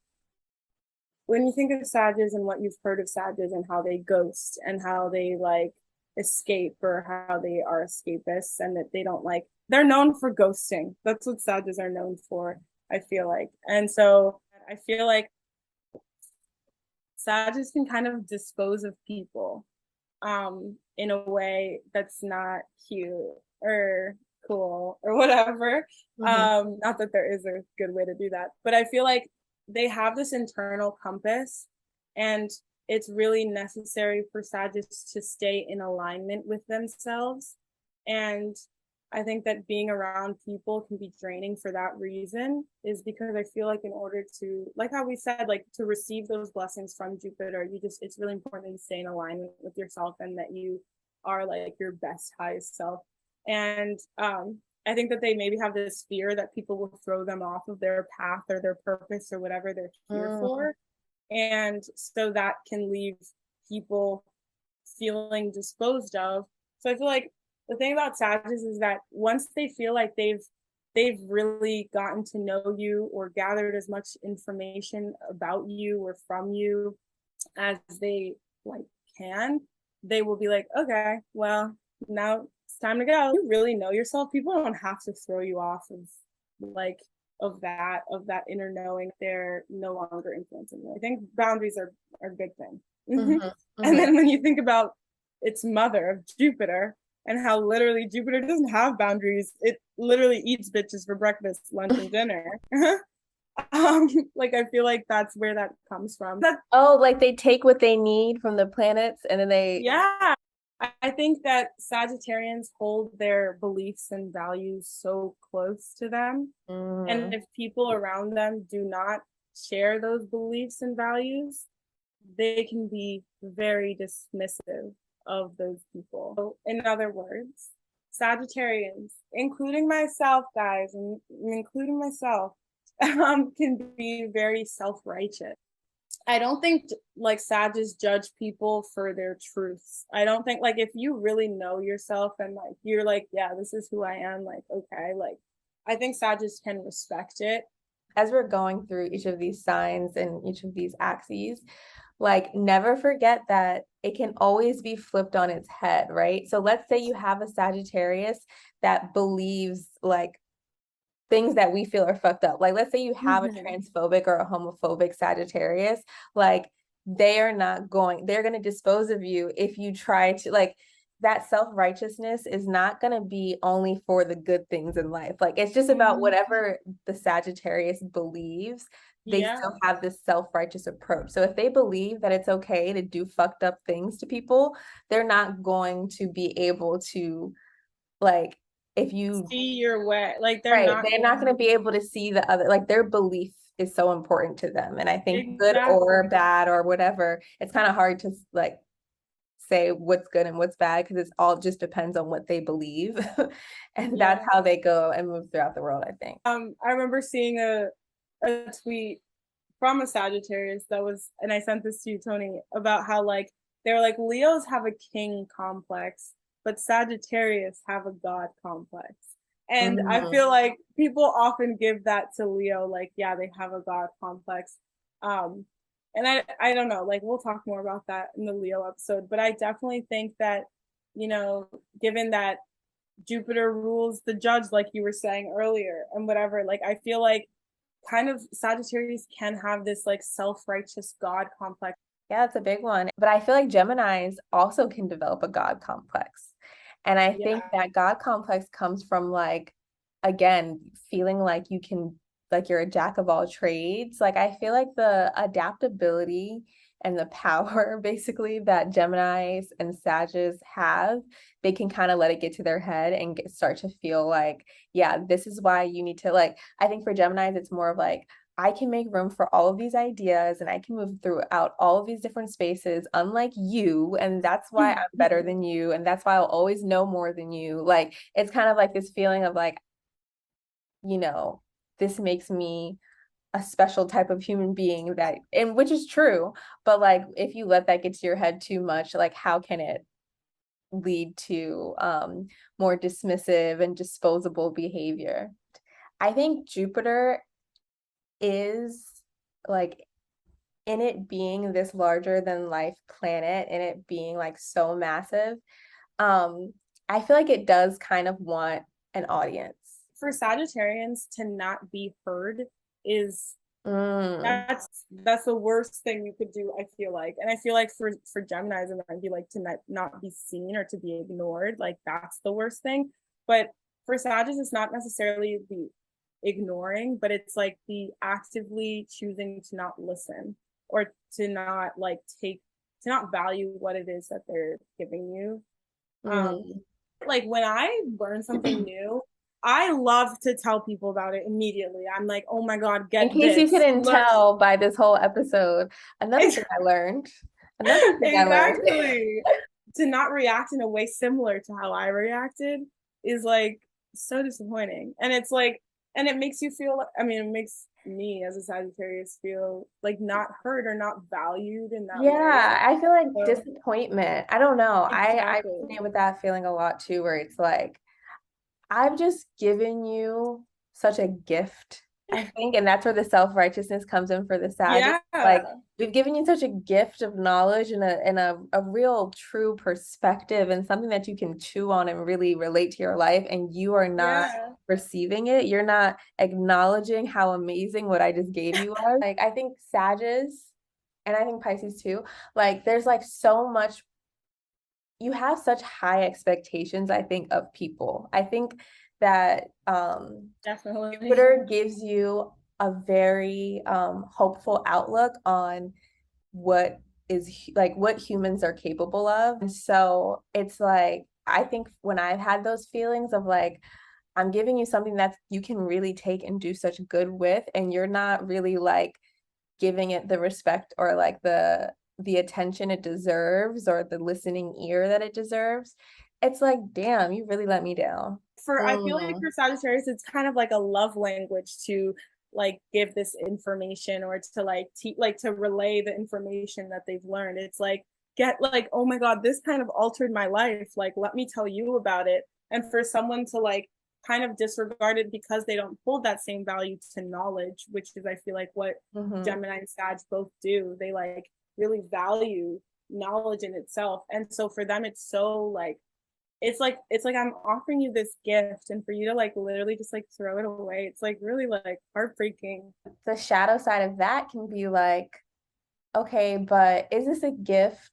When you think of Sages and what you've heard of Sages and how they ghost and how they like escape or how they are escapists and that they don't like, they're known for ghosting. That's what Sages are known for, I feel like. And so I feel like Sages can kind of dispose of people in a way that's not cute or cool or whatever. Mm-hmm. Not that there is a good way to do that, but I feel like they have this internal compass, and it's really necessary for Sagittarius to stay in alignment with themselves. And I think that being around people can be draining for that reason, is because I feel like in order to, like how we said, like to receive those blessings from Jupiter, it's really important that you stay in alignment with yourself and that you are like your best, highest self. And I think that they maybe have this fear that people will throw them off of their path or their purpose or whatever they're here Mm-hmm. for. And so that can leave people feeling disposed of. So I feel like the thing about Sagittarius is that once they feel like they've really gotten to know you or gathered as much information about you or from you as they like can, they will be like, okay, well, now it's time to go. You really know yourself. People don't have to throw you off of like of that inner knowing. They're no longer influencing you. I think boundaries are a big thing. Hmm. And Hmm. then when you think about its mother of Jupiter and how literally Jupiter doesn't have boundaries, it literally eats bitches for breakfast, lunch, and dinner. Like I feel like that's where that comes from. That Oh, like they take what they need from the planets and then they. yeah, I think that Sagittarians hold their beliefs and values so close to them. And Mm. if people around them do not share those beliefs and values, they can be very dismissive of those people. So, in other words, Sagittarians, including myself, guys, and including myself, can be very self righteous. I don't think like Sages judge people for their truths. I don't think like if you really know yourself and like you're like, yeah, this is who I am, like, okay, like I think Sages can respect it. As we're going through each of these signs and each of these axes, like never forget that it can always be flipped on its head, right? So let's say you have a Sagittarius that believes like things that we feel are fucked up. Like let's say you have a Mhm. transphobic or a homophobic Sagittarius, like they're going to dispose of you if you try to like that self-righteousness is not going to be only for the good things in life. Like it's just about Mhm. whatever the Sagittarius believes, they Yeah. still have this self-righteous approach. So if they believe that it's okay to do fucked up things to people, they're not going to be able to like if you See your way. Like they're right, not they're not going going to be able to see the other, like their belief is so important to them. And I think good exactly. or bad or whatever, it's kind of hard to like say what's good and what's bad because it's all just depends on what they believe. And that's Yeah. how they go and move throughout the world, I think. I remember seeing a tweet from a Sagittarius that was, and I sent this to you, Tony, about how like they were like Leos have a king complex, but Sagittarius have a god complex. And I Mhm. feel like people often give that to Leo, like, yeah, they have a god complex. Um, and I don't know, like we'll talk more about that in the Leo episode, but I definitely think that, given that Jupiter rules the judge, like you were saying earlier, and whatever, like I feel like kind of Sagittarius can have this like self-righteous God complex. Yeah, it's a big one. But I feel like Geminis also can develop a God complex. And I think Yeah. that God complex comes from like, again, feeling like you can, like you're a jack of all trades. Like I feel like the adaptability and the power basically that Geminis and Sages have, they can kind of let it get to their head and start to feel like, yeah, this is why you need to like, I think for Geminis, it's more of like, I can make room for all of these ideas and I can move throughout all of these different spaces, unlike you. And that's why I'm better than you. And that's why I'll always know more than you. Like, it's kind of like this feeling of like, you know, this makes me a special type of human being that, and which is true. But like, if you let that get to your head too much, like, how can it lead to more dismissive and disposable behavior? I think Jupiter is like in it being this larger than life planet and it being like so massive, um, I feel like it does kind of want an audience. For Sagittarians to not be heard is Mm. that's the worst thing you could do, I feel like. And I feel like for Geminis it might be like to not be seen or to be ignored, like that's the worst thing. But for Sagittarius it's not necessarily the ignoring, but it's like the actively choosing to not listen or to not like take to not value what it is that they're giving you. Um, Mm. like when I learn something new, I love to tell people about it immediately. I'm like, oh my God, In get case you this. couldn't Learn tell by this whole episode, another thing I learned, another thing I learned. exactly. To not react in a way similar to how I reacted is like so disappointing. And it's like, and it makes you feel, I mean, it makes me as a Sagittarius feel like not heard or not valued in that way. Yeah, I feel like So, disappointment. I don't know. I exactly. resonate with that feeling a lot too, where it's like, I've just given you such a gift, I think, and that's where the self-righteousness comes in for the Sag. Yeah. Like we've given you such a gift of knowledge and a real true perspective and something that you can chew on and really relate to your life, and you are not Yeah. receiving it. You're not acknowledging how amazing what I just gave you was. Like I think Sages and I think Pisces too, like there's like so much, you have such high expectations, I think, of people. I think that Definitely. Jupiter gives you a very hopeful outlook on what is like what humans are capable of. And so it's like I think when I've had those feelings of like I'm giving you something that you can really take and do such good with, and you're not really like giving it the respect or like the attention it deserves or the listening ear that it deserves, it's like, damn, you really let me down. I feel like for Sagittarius, it's kind of like a love language to like give this information or to like like to relay the information that they've learned. It's like get like, oh my God, this kind of altered my life. Like, let me tell you about it. And for someone to like kind of disregard it because they don't hold that same value to knowledge, which is I feel like what Gemini and Sag both do. They like really value knowledge in itself. And so for them, it's so like it's like I'm offering you this gift and for you to like literally just like throw it away. It's like really like heartbreaking. The shadow side of that can be like, okay, but is this a gift?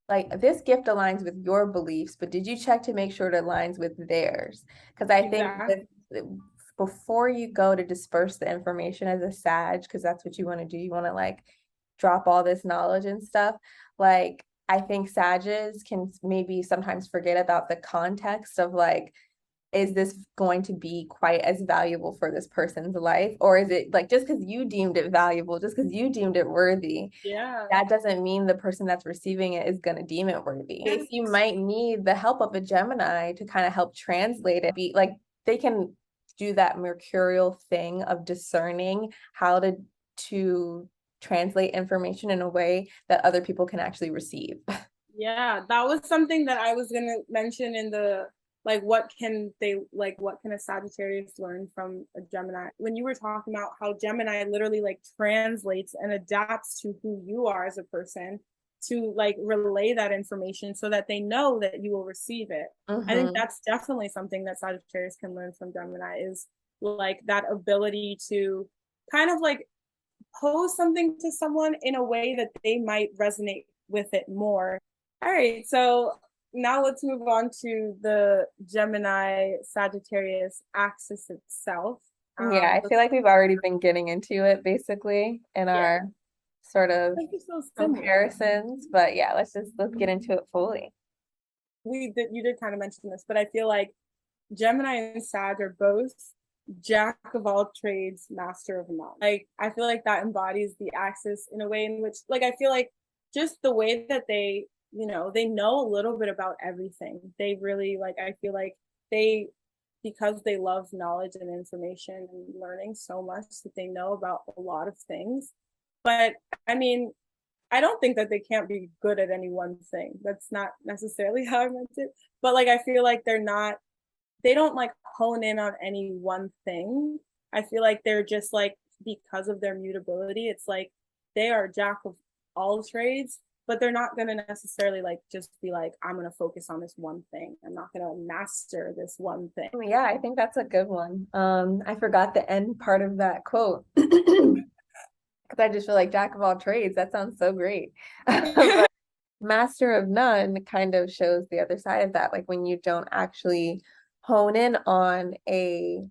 Like this gift aligns with your beliefs, but did you check to make sure it aligns with theirs? Because I think Exactly. before you go to disperse the information as a Sag, because that's what you want to do, you want to like drop all this knowledge and stuff. Like I think Sages can maybe sometimes forget about the context of like, is this going to be quite as valuable for this person's life? Or is it like just because you deemed it valuable, just because you deemed it worthy, Yeah. that doesn't mean the person that's receiving it is going to deem it worthy. Yes. You might need the help of a Gemini to kind of help translate it. Be like they can do that mercurial thing of discerning how to translate information in a way that other people can actually receive. Yeah, that was something that I was gonna mention in the like what can a Sagittarius learn from a Gemini? When you were talking about how Gemini literally like translates and adapts to who you are as a person to like relay that information so that they know that you will receive it. I think that's definitely something that Sagittarius can learn from Gemini is like that ability to kind of like pose something to someone in a way that they might resonate with it more. All right, so now let's move on to the Gemini Sagittarius axis itself. Yeah, I feel like we've already been getting into it basically in our sort of so comparisons, but yeah, let's get into it fully. You did kind of mention this, but I feel like Gemini and Sag are both jack of all trades, master of none. Like I feel like that embodies the axis in a way in which like I feel like just the way that they know a little bit about everything. They really like I feel like they because they love knowledge and information and learning so much that they know about a lot of things. But I mean, I don't think that they can't be good at any one thing. That's not necessarily how I meant it. But like I feel like they don't like hone in on any one thing. I feel like they're just like because of their mutability, it's like they are jack of all trades, but they're not gonna necessarily like just be like, I'm gonna focus on this one thing. I'm not gonna master this one thing. Yeah, I think that's a good one. I forgot the end part of that quote because I just feel like jack of all trades. That sounds so great. But master of none kind of shows the other side of that. Like when you don't actually hone in on a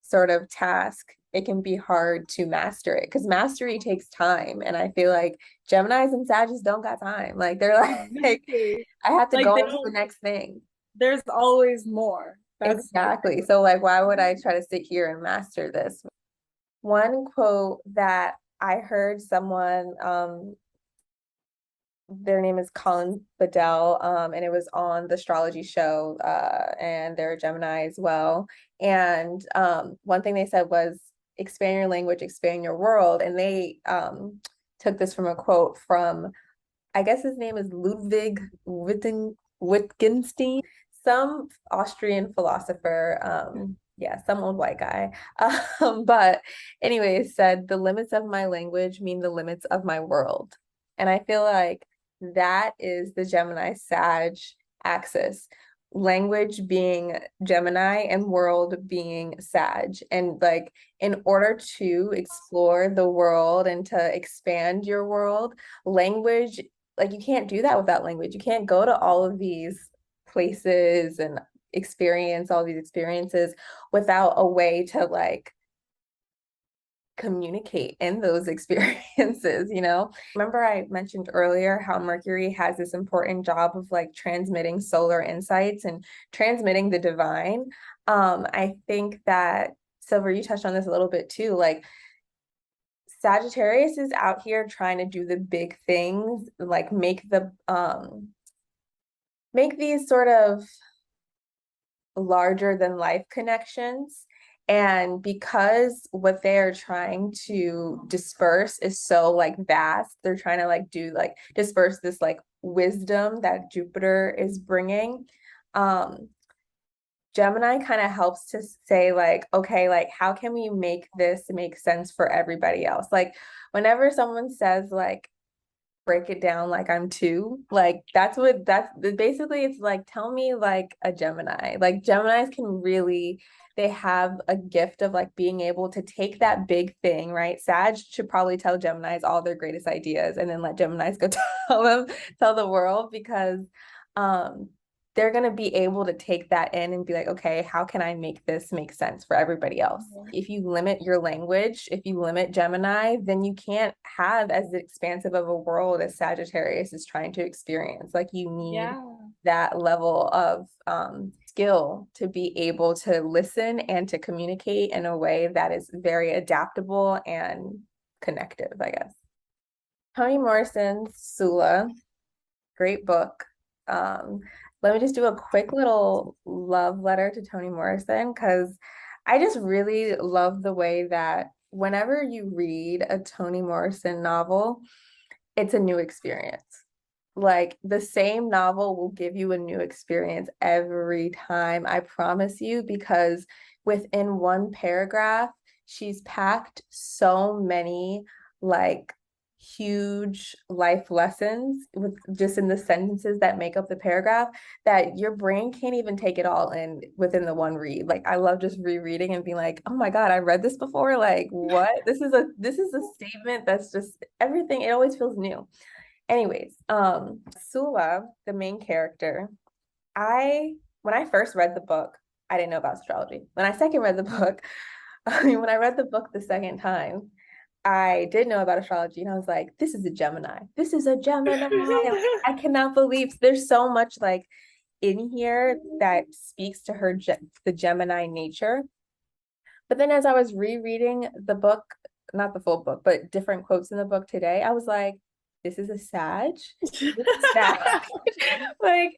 sort of task, it can be hard to master it because mastery takes time. And I feel like Geminis and Sagittarius don't got time. Like they're like I have to like go into the next thing. there's always more. That's Exactly. So like why would I try to sit here and master this? One quote that I heard someone their name is Colin Bedell, and it was on the Strology show, and they're a Gemini as well. And one thing they said was expand your language, expand your world. And they took this from a quote from, I guess his name is Ludwig Wittgenstein, some Austrian philosopher. Yeah, some old white guy. But anyways, said the limits of my language mean the limits of my world. And I feel like that is the Gemini Sag axis. Language being Gemini and world being Sag. And like in order to explore the world and to expand your world, language, like you can't do that without language. You can't go to all of these places and experience all these experiences without a way to like communicate in those experiences, you know? Remember I mentioned earlier how Mercury has this important job of like transmitting solar insights and transmitting the divine. I think that Silver, you touched on this a little bit too, like Sagittarius is out here trying to do the big things, like make these sort of larger than life connections. And because what they're trying to disperse is so like vast, they're trying to like do like disperse this like wisdom that Jupiter is bringing. Um, Gemini kind of helps to say like, okay, like how can we make this make sense for everybody else? Like whenever someone says like break it down like I'm two. Like that's basically it's like tell me like a Gemini. Like Geminis can really they have a gift of like being able to take that big thing, right? Sag should probably tell Geminis all their greatest ideas and then let Geminis go tell the world because um they're going to be able to take that in and be like, okay, how can I make this make sense for everybody else? If you limit your language, if you limit Gemini, then you can't have as expansive of a world as Sagittarius is trying to experience. Like you need Yeah. that level of skill to be able to listen and to communicate in a way that is very adaptable and connective, I guess. Toni Morrison's Sula, great book. Um, Let me just do a quick little love letter to Toni Morrison because I just really love the way that whenever you read a Toni Morrison novel, it's a new experience. Like the same novel will give you a new experience every time, I promise you, because within one paragraph, she's packed so many like huge life lessons with just in the sentences that make up the paragraph that your brain can't even take it all in within the one read. Like I love just rereading and being like, "Oh my God, I read this before." Like, what? This is a statement that's just everything. It always feels new. Anyways, Sula, the main character, I when I first read the book, I didn't know about astrology. When I second read the book, I mean, when I read the book the second time, I did know about astrology, and I was like, "This is a Gemini. This is a Gemini." Like, I cannot believe there's so much like in here that speaks to the Gemini nature. But then as I was rereading the book, not the full book, but different quotes in the book today, I was like, this is a Sag? This is Sag. Like,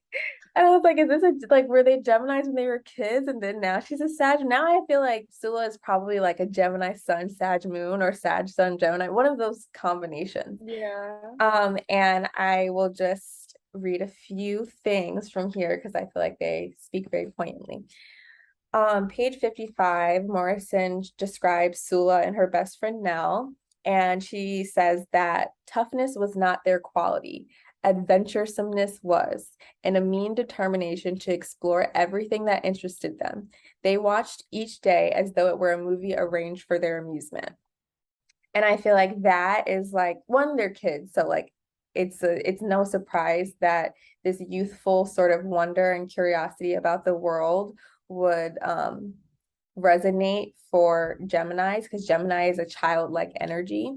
and I was like, is this a like were they Geminis when they were kids? And then now she's a Sag. Now I feel like Sula is probably like a Gemini Sun, Sag Moon, or Sag Sun, Gemini, one of those combinations. Yeah. And I will just read a few things from here because I feel like they speak very poignantly. Page 55, Morrison describes Sula and her best friend Nell, and she says that toughness was not their quality. Adventuresomeness was, and a mean determination to explore everything that interested them. They watched each day as though it were a movie arranged for their amusement. And I feel like that is like one, they're kids, so like it's no surprise that this youthful sort of wonder and curiosity about the world would resonate for Geminis because Gemini is a childlike energy.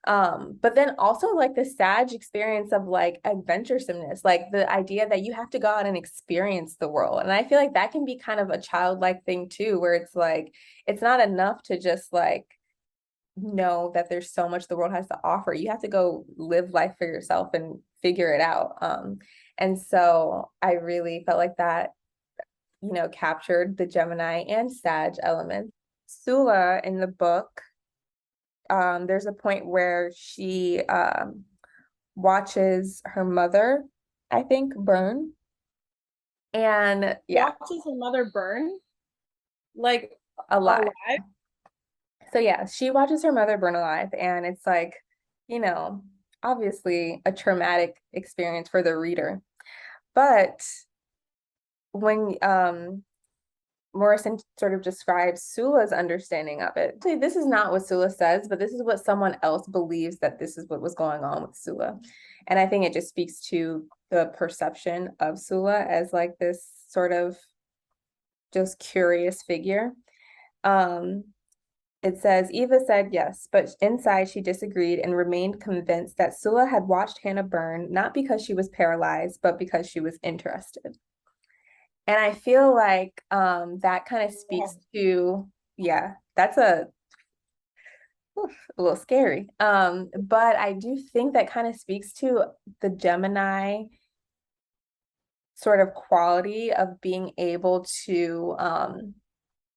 But then also like the Sag experience of like adventuresomeness, like the idea that you have to go out and experience the world. And I feel like that can be kind of a childlike thing too, where it's like it's not enough to just like know that there's so much the world has to offer. You have to go live life for yourself and figure it out. And so I really felt like that, captured the Gemini and Sag elements. Sula in the book, there's a point where she watches her mother, I think, burn. And yeah, Watches her mother burn. Like, alive. Alive. So yeah, she watches her mother burn alive, and it's like, you know, obviously a traumatic experience for the reader. But when Morrison sort of describes Sula's understanding of it. Actually, this is not what Sula says, but this is what someone else believes that this is what was going on with Sula. And I think it just speaks to the perception of Sula as like this sort of just curious figure. Um, it says Eva said yes, but inside she disagreed and remained convinced that Sula had watched Hannah burn, not because she was paralyzed, but because she was interested. And I feel like that kind of speaks to, yeah, that's a little scary. But I do think that kind of speaks to the Gemini sort of quality of being able to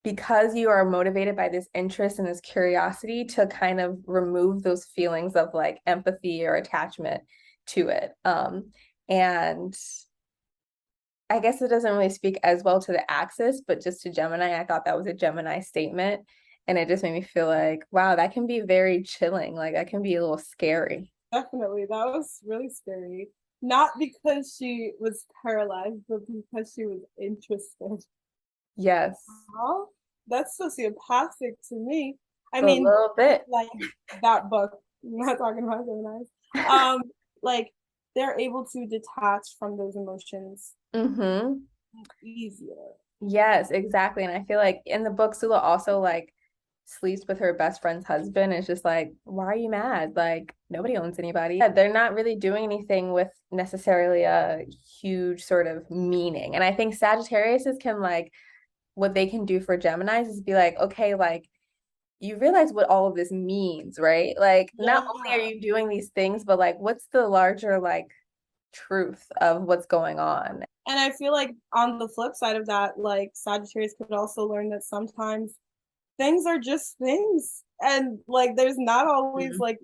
because you are motivated by this interest and this curiosity to kind of remove those feelings of like empathy or attachment to it. And I guess it doesn't really speak as well to the axis, but just to Gemini, I thought that was a Gemini statement. And it just made me feel like, wow, that can be very chilling. Like that can be a little scary. Definitely. That was really scary. Not because she was paralyzed, but because she was interested. Yes, Oh, that's sociopathic to me. I a mean, little bit. like that book. I'm not talking about Gemini. Um, like they're able to detach from those emotions Mm-hmm. easier. Yes, exactly. And I feel like in the book, Sula also like sleeps with her best friend's husband. It's just like, why are you mad? Like nobody owns anybody. Yeah, they're not really doing anything with necessarily a huge sort of meaning. And I think Sagittariuses can like what they can do for Geminis is be like, okay, like you realize what all of this means, right? Like not only are Yeah. you doing these things, but like what's the larger like truth of what's going on? And I feel like on the flip side of that, like Sagittarius could also learn that sometimes things are just things. And like there's not always Mhm.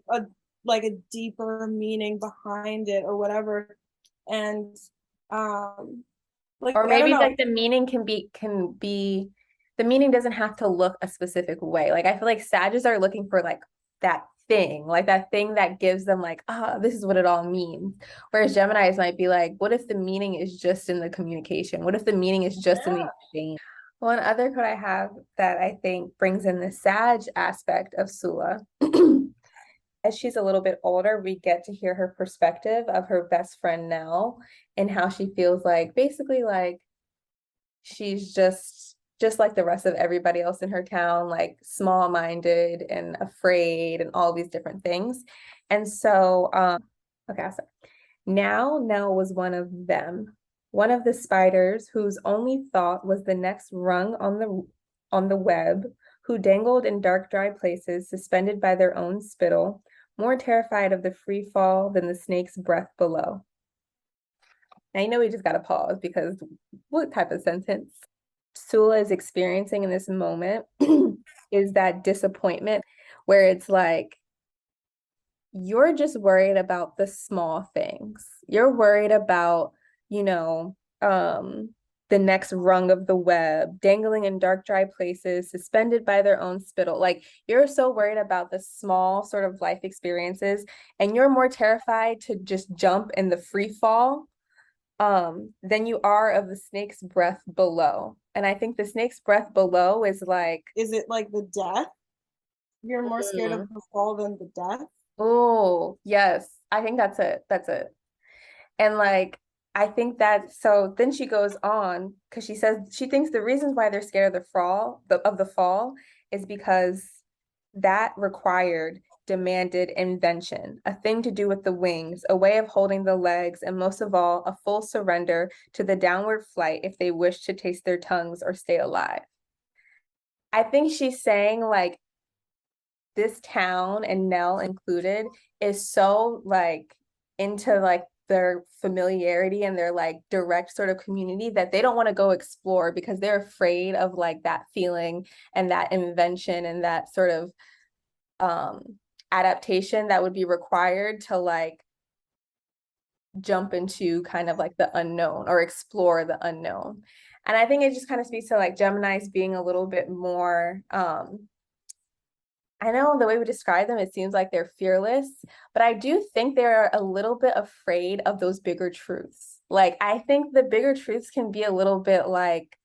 like a deeper meaning behind it or whatever. And um like Or I don't maybe know. like the meaning doesn't have to look a specific way. Like I feel like Sagittarius are looking for like that thing that gives them like, ah, this is what it all means. Whereas Geminis might be like, what if the meaning is just in the communication? What if the meaning is just in the Yeah. exchange? One other quote I have that I think brings in the Sag aspect of Sula. As she's a little bit older, we get to hear her perspective of her best friend Nell and how she feels like basically like she's just like the rest of everybody else in her town, like small-minded and afraid and all these different things. And so okay, so now Nell was one of them, one of the spiders whose only thought was the next rung on the web, who dangled in dark, dry places, suspended by their own spittle, more terrified of the free fall than the snake's breath below. Now you know we just gotta pause because what type of sentence? Sula is experiencing in this moment is that disappointment where it's like you're just worried about the small things. You're worried about, you know, the next rung of the web, dangling in dark, dry places, suspended by their own spittle. Like you're so worried about the small sort of life experiences, and you're more terrified to just jump in the free fall than you are of the snake's breath below. And I think the snake's breath below is like, Is it like the death? You're more scared of mm, the fall than the death? oh, yes. I think that's it. That's it. And like, I think that so then she goes on because she says she thinks the reasons why they're scared of the fall is because that required demanded invention, a thing to do with the wings, a way of holding the legs, and most of all, a full surrender to the downward flight if they wish to taste their tongues or stay alive. I think she's saying like this town and Nell included is so like into like their familiarity and their like direct sort of community that they don't want to go explore because they're afraid of like that feeling and that invention and that sort of um adaptation that would be required to like jump into kind of like the unknown or explore the unknown. And I think it just kind of speaks to like Gemini's being a little bit more I know the way we describe them, it seems like they're fearless, but I do think they're a little bit afraid of those bigger truths. Like, I think the bigger truths can be a little bit like,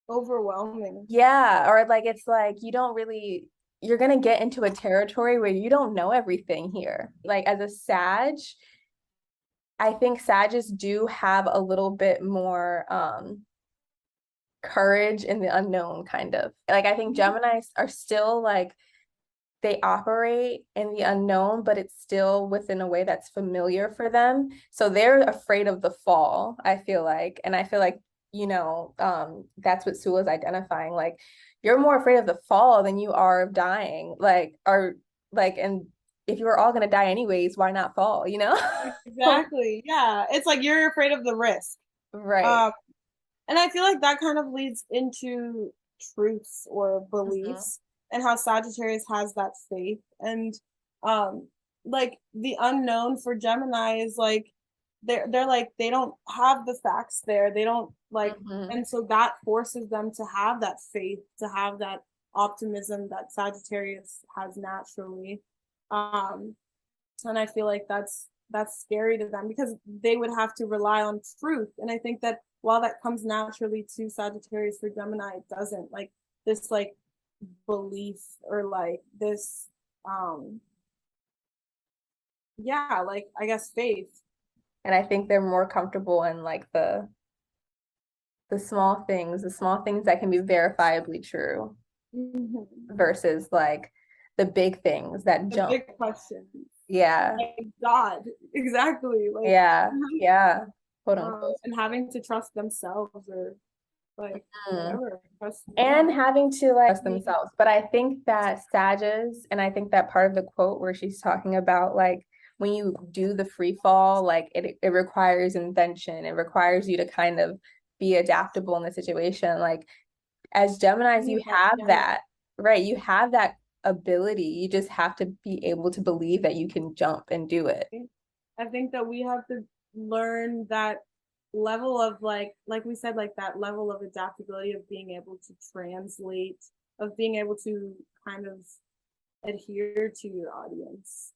Overwhelming. yeah, or like it's like you don't really, you're going to get into a territory where you don't know everything here. Like, as a Sag, I think Sages do have a little bit more courage in the unknown, kind of. Like, I think Geminis are still like, they operate in the unknown, but it's still within a way that's familiar for them. So they're afraid of the fall, I feel like. And I feel like, that's what Sula's identifying. Like, you're more afraid of the fall than you are of dying. And if you were all going to die anyways, why not fall, you know? Exactly. Yeah. It's like you're afraid of the risk. Right. Um, and I feel like that kind of leads into truths or Mhm. beliefs and how Sagittarius has that faith. And um like the unknown for Gemini is like they're like they don't have the facts there. They don't like, Mhm. and so that forces them to have that faith, to have that optimism that Sagittarius has naturally. Um and I feel like that's scary to them because they would have to rely on truth. And I think that while that comes naturally to Sagittarius, for Gemini it doesn't. Like this like belief or like this yeah, like I guess faith. And I think they're more comfortable in like the small things that can be verifiably true Mm-hmm. versus like the big things that The jump. big questions, Yeah. like God, exactly, like Yeah. Yeah. Quote unquote. and having to trust themselves or like Mm. whatever trust, And yeah. having to like trust themselves. But I think that Sages, and I think that part of the quote where she's talking about like when you do the free fall, like it requires invention. It requires you to kind of be adaptable in the situation. Like as Geminis, you have Yeah, that, right? You have that ability. You just have to be able to believe that you can jump and do it. I think that we have to learn that level of like we said, like that level of adaptability of being able to translate, of being able to kind of adhere to your audience,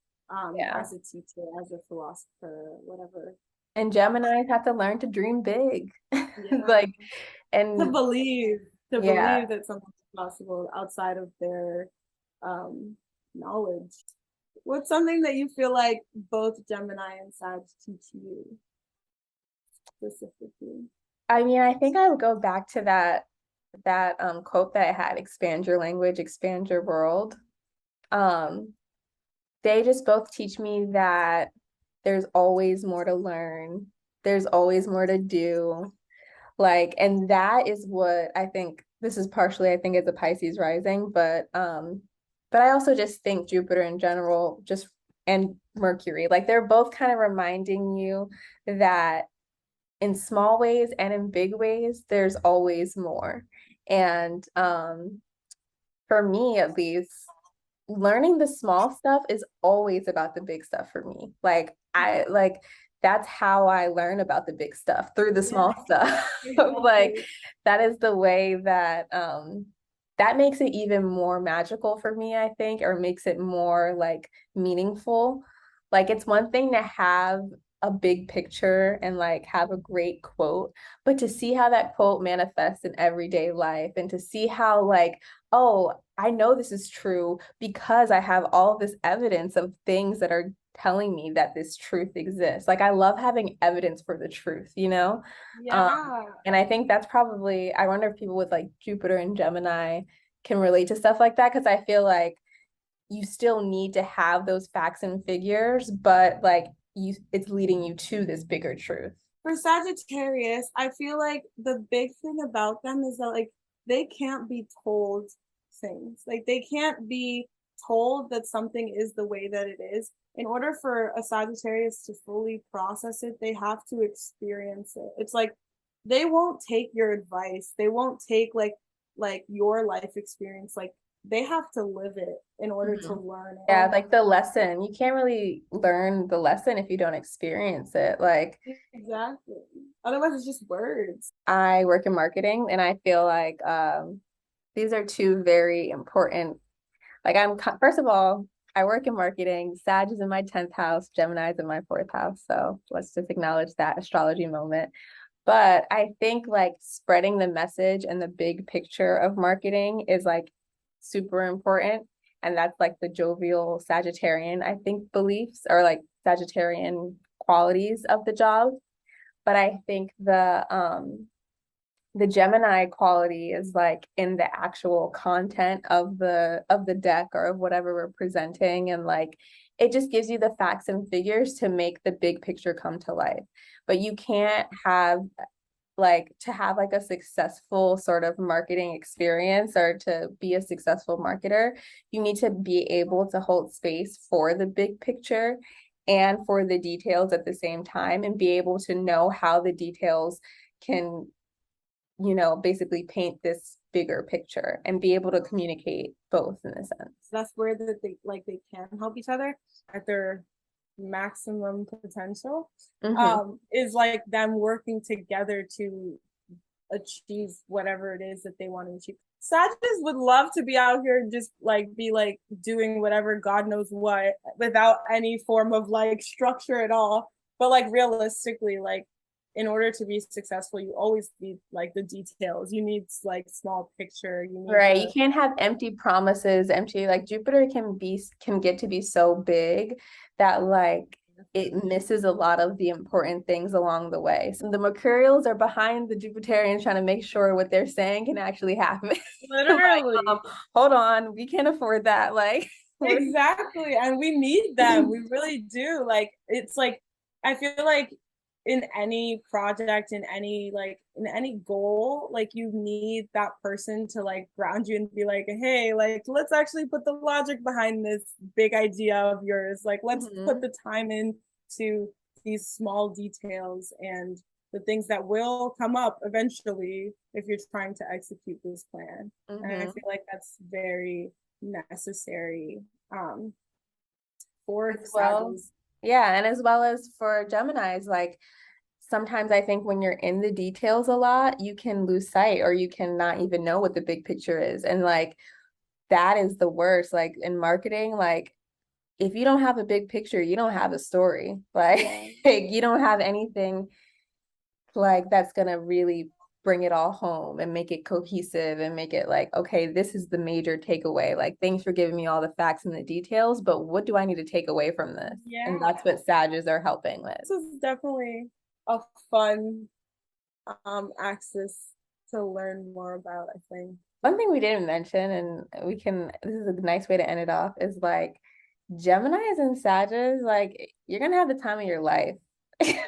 Yeah. as a teacher, as a philosopher, whatever. And Um, Geminis have to learn to dream big. yeah, Like, to and believe to yeah. believe that something's possible outside of their um knowledge. What's something that you feel like both Gemini and Sag teach you specifically? I mean, I think I would go back to that quote that I had, expand your language, expand your world. Um, they just both teach me that there's always more to learn. There's always more to do. Like, and that is what I think this is partially, I think, it's a Pisces rising, but I also just think Jupiter in general, just and Mercury, like they're both kind of reminding you that in small ways and in big ways, there's always more. And for me, at least, learning the small stuff is always about the big stuff for me. Like that's how I learn about the big stuff through the Yeah, small stuff. Like exactly. that is the way that that makes it even more magical for me, I think, or makes it more like meaningful. Like it's one thing to have a big picture and like have a great quote, but to see how that quote manifests in everyday life and to see how like, oh, I know this is true because I have all this evidence of things that are telling me that this truth exists. Like I love having evidence for the truth, you know? Um, Yeah, and I think that's probably, I wonder if people with like Jupiter and Gemini can relate to stuff like that because I feel like you still need to have those facts and figures, but like it's leading you to this bigger truth. for Sagittarius, I feel like the big thing about them is that like they can't be told things. Like they can't be told that something is the way that it is. In order for a Sagittarius to fully process it, they have to experience it. It's like they won't take your advice. They won't take like your life experience like they have to live it in order to Mhm. learn Yeah, it. like the lesson. You can't really learn the lesson if you don't experience it. Like, Exactly. Otherwise, it's just words. I work in marketing and I feel like these are two very important. Like, first of all, I work in marketing. Sag is in my 10th house, Gemini is in my 4th house. So let's just acknowledge that astrology moment. But I think like spreading the message and the big picture of marketing is like super important. And that's like the jovial Sagittarian, I think, beliefs or like Sagittarian qualities of the job. But I think the Gemini quality is like in the actual content of the deck or of whatever we're presenting, and like it just gives you the facts and figures to make the big picture come to life. But you can't have like to have like a successful sort of marketing experience or to be a successful marketer, you need to be able to hold space for the big picture and for the details at the same time, and be able to know how the details can, you know, basically paint this bigger picture and be able to communicate both in a sense. That's where they can help each other at their maximum potential. Mm-hmm. Is like them working together to achieve whatever it is that they want to achieve. Sagittarius would love to be out here and just like be like doing whatever God knows what without any form of like structure at all. But like realistically, like in order to be successful, you always need like the details. You need like small picture. You need Right. You the can't have empty promises, empty like Jupiter can get to be so big that like it misses a lot of the important things along the way. So the Mercurials are behind the Jupiterians trying to make sure what they're saying can actually happen. Like, literally hold on, we can't afford that. Like we're exactly. And we need them. We really do. Like it's like I feel like in any project, in any goal, like you need that person to like ground you and be like, hey, like let's actually put the logic behind this big idea of yours. Like let's put Mhm. the time into these small details and the things that will come up eventually if you're trying to execute this plan. And I Mhm. feel like that's very necessary um for As well. Sagittarius. Yeah, and as well as for Geminis, like sometimes I think when you're in the details a lot, you can lose sight or you can not even know what the big picture is. And like that is the worst. Like in marketing, like if you don't have a big picture, you don't have a story. Like, Yeah. like you don't have anything like that's gonna really bring it all home and make it cohesive and make it like, okay, this is the major takeaway. Like, thanks for giving me all the facts and the details, but what do I need to take away from this? And Yeah. that's what Sages are helping with. This is definitely a fun axis to learn more about, I think. One thing we didn't mention, and this is a nice way to end it off, is like Geminis and Sages, like you're gonna have the time of your life.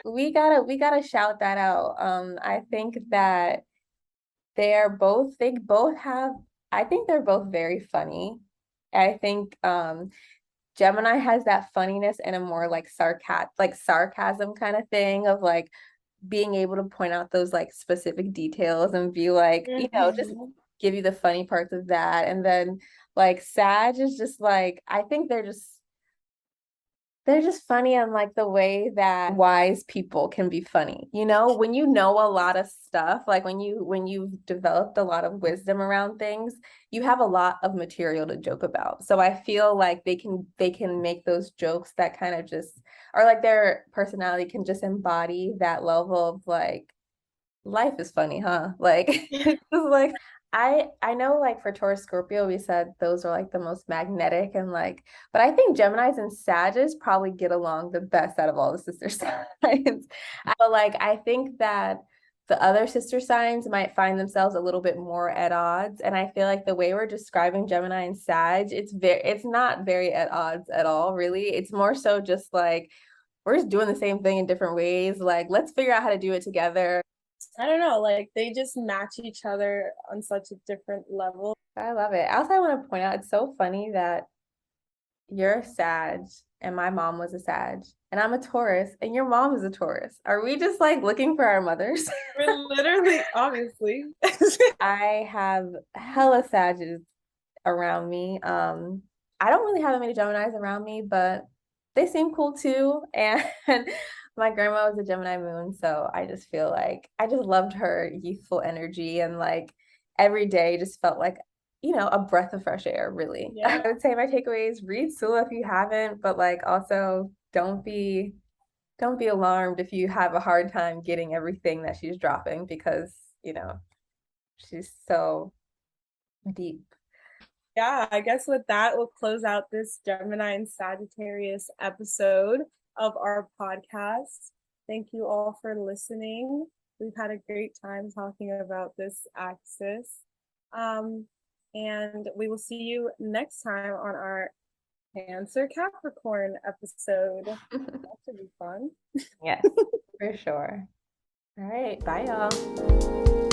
We gotta shout that out. I think that they both have, I think they're both very funny. I think Gemini has that funniness and a more like sarcasm kind of thing of like being able to point out those like specific details and be like, you know, just Mhm. give you the funny parts of that. And then like Sag is just like, I think they're just funny on like the way that wise people can be funny. You know, when you know a lot of stuff, like when you've developed a lot of wisdom around things, you have a lot of material to joke about. So I feel like they can make those jokes that kind of just, or like their personality can just embody that level of like life is funny, huh? Like it's just like I know like for Taurus Scorpio we said those are like the most magnetic and like, but I think Geminis and Sagittarius probably get along the best out of all the sister signs. But like I think that the other sister signs might find themselves a little bit more at odds, and I feel like the way we're describing Gemini and Sag, it's not very at odds at all, really. It's more so just like we're just doing the same thing in different ways. Like, let's figure out how to do it together. I don't know, like they just match each other on such a different level. I love it. Also, I want to point out it's so funny that you're a Sag and my mom was a Sag and I'm a Taurus and your mom is a Taurus. Are we just like looking for our mothers? We're literally, obviously. I have hella Sages around me. I don't really have many Geminis around me, but they seem cool too. And my grandma was a Gemini moon, so I just feel like I just loved her youthful energy and like every day just felt like, a breath of fresh air, really. I Yeah. would say my takeaways, read Sula if you haven't, but like also don't be alarmed if you have a hard time getting everything that she's dropping because, she's so deep. Yeah, I guess with that, we'll close out this Gemini and Sagittarius episode of our podcast. Thank you all for listening. We've had a great time talking about this axis. And we will see you next time on our Cancer Capricorn episode. That should be fun. Yes, for sure. All right, bye y'all.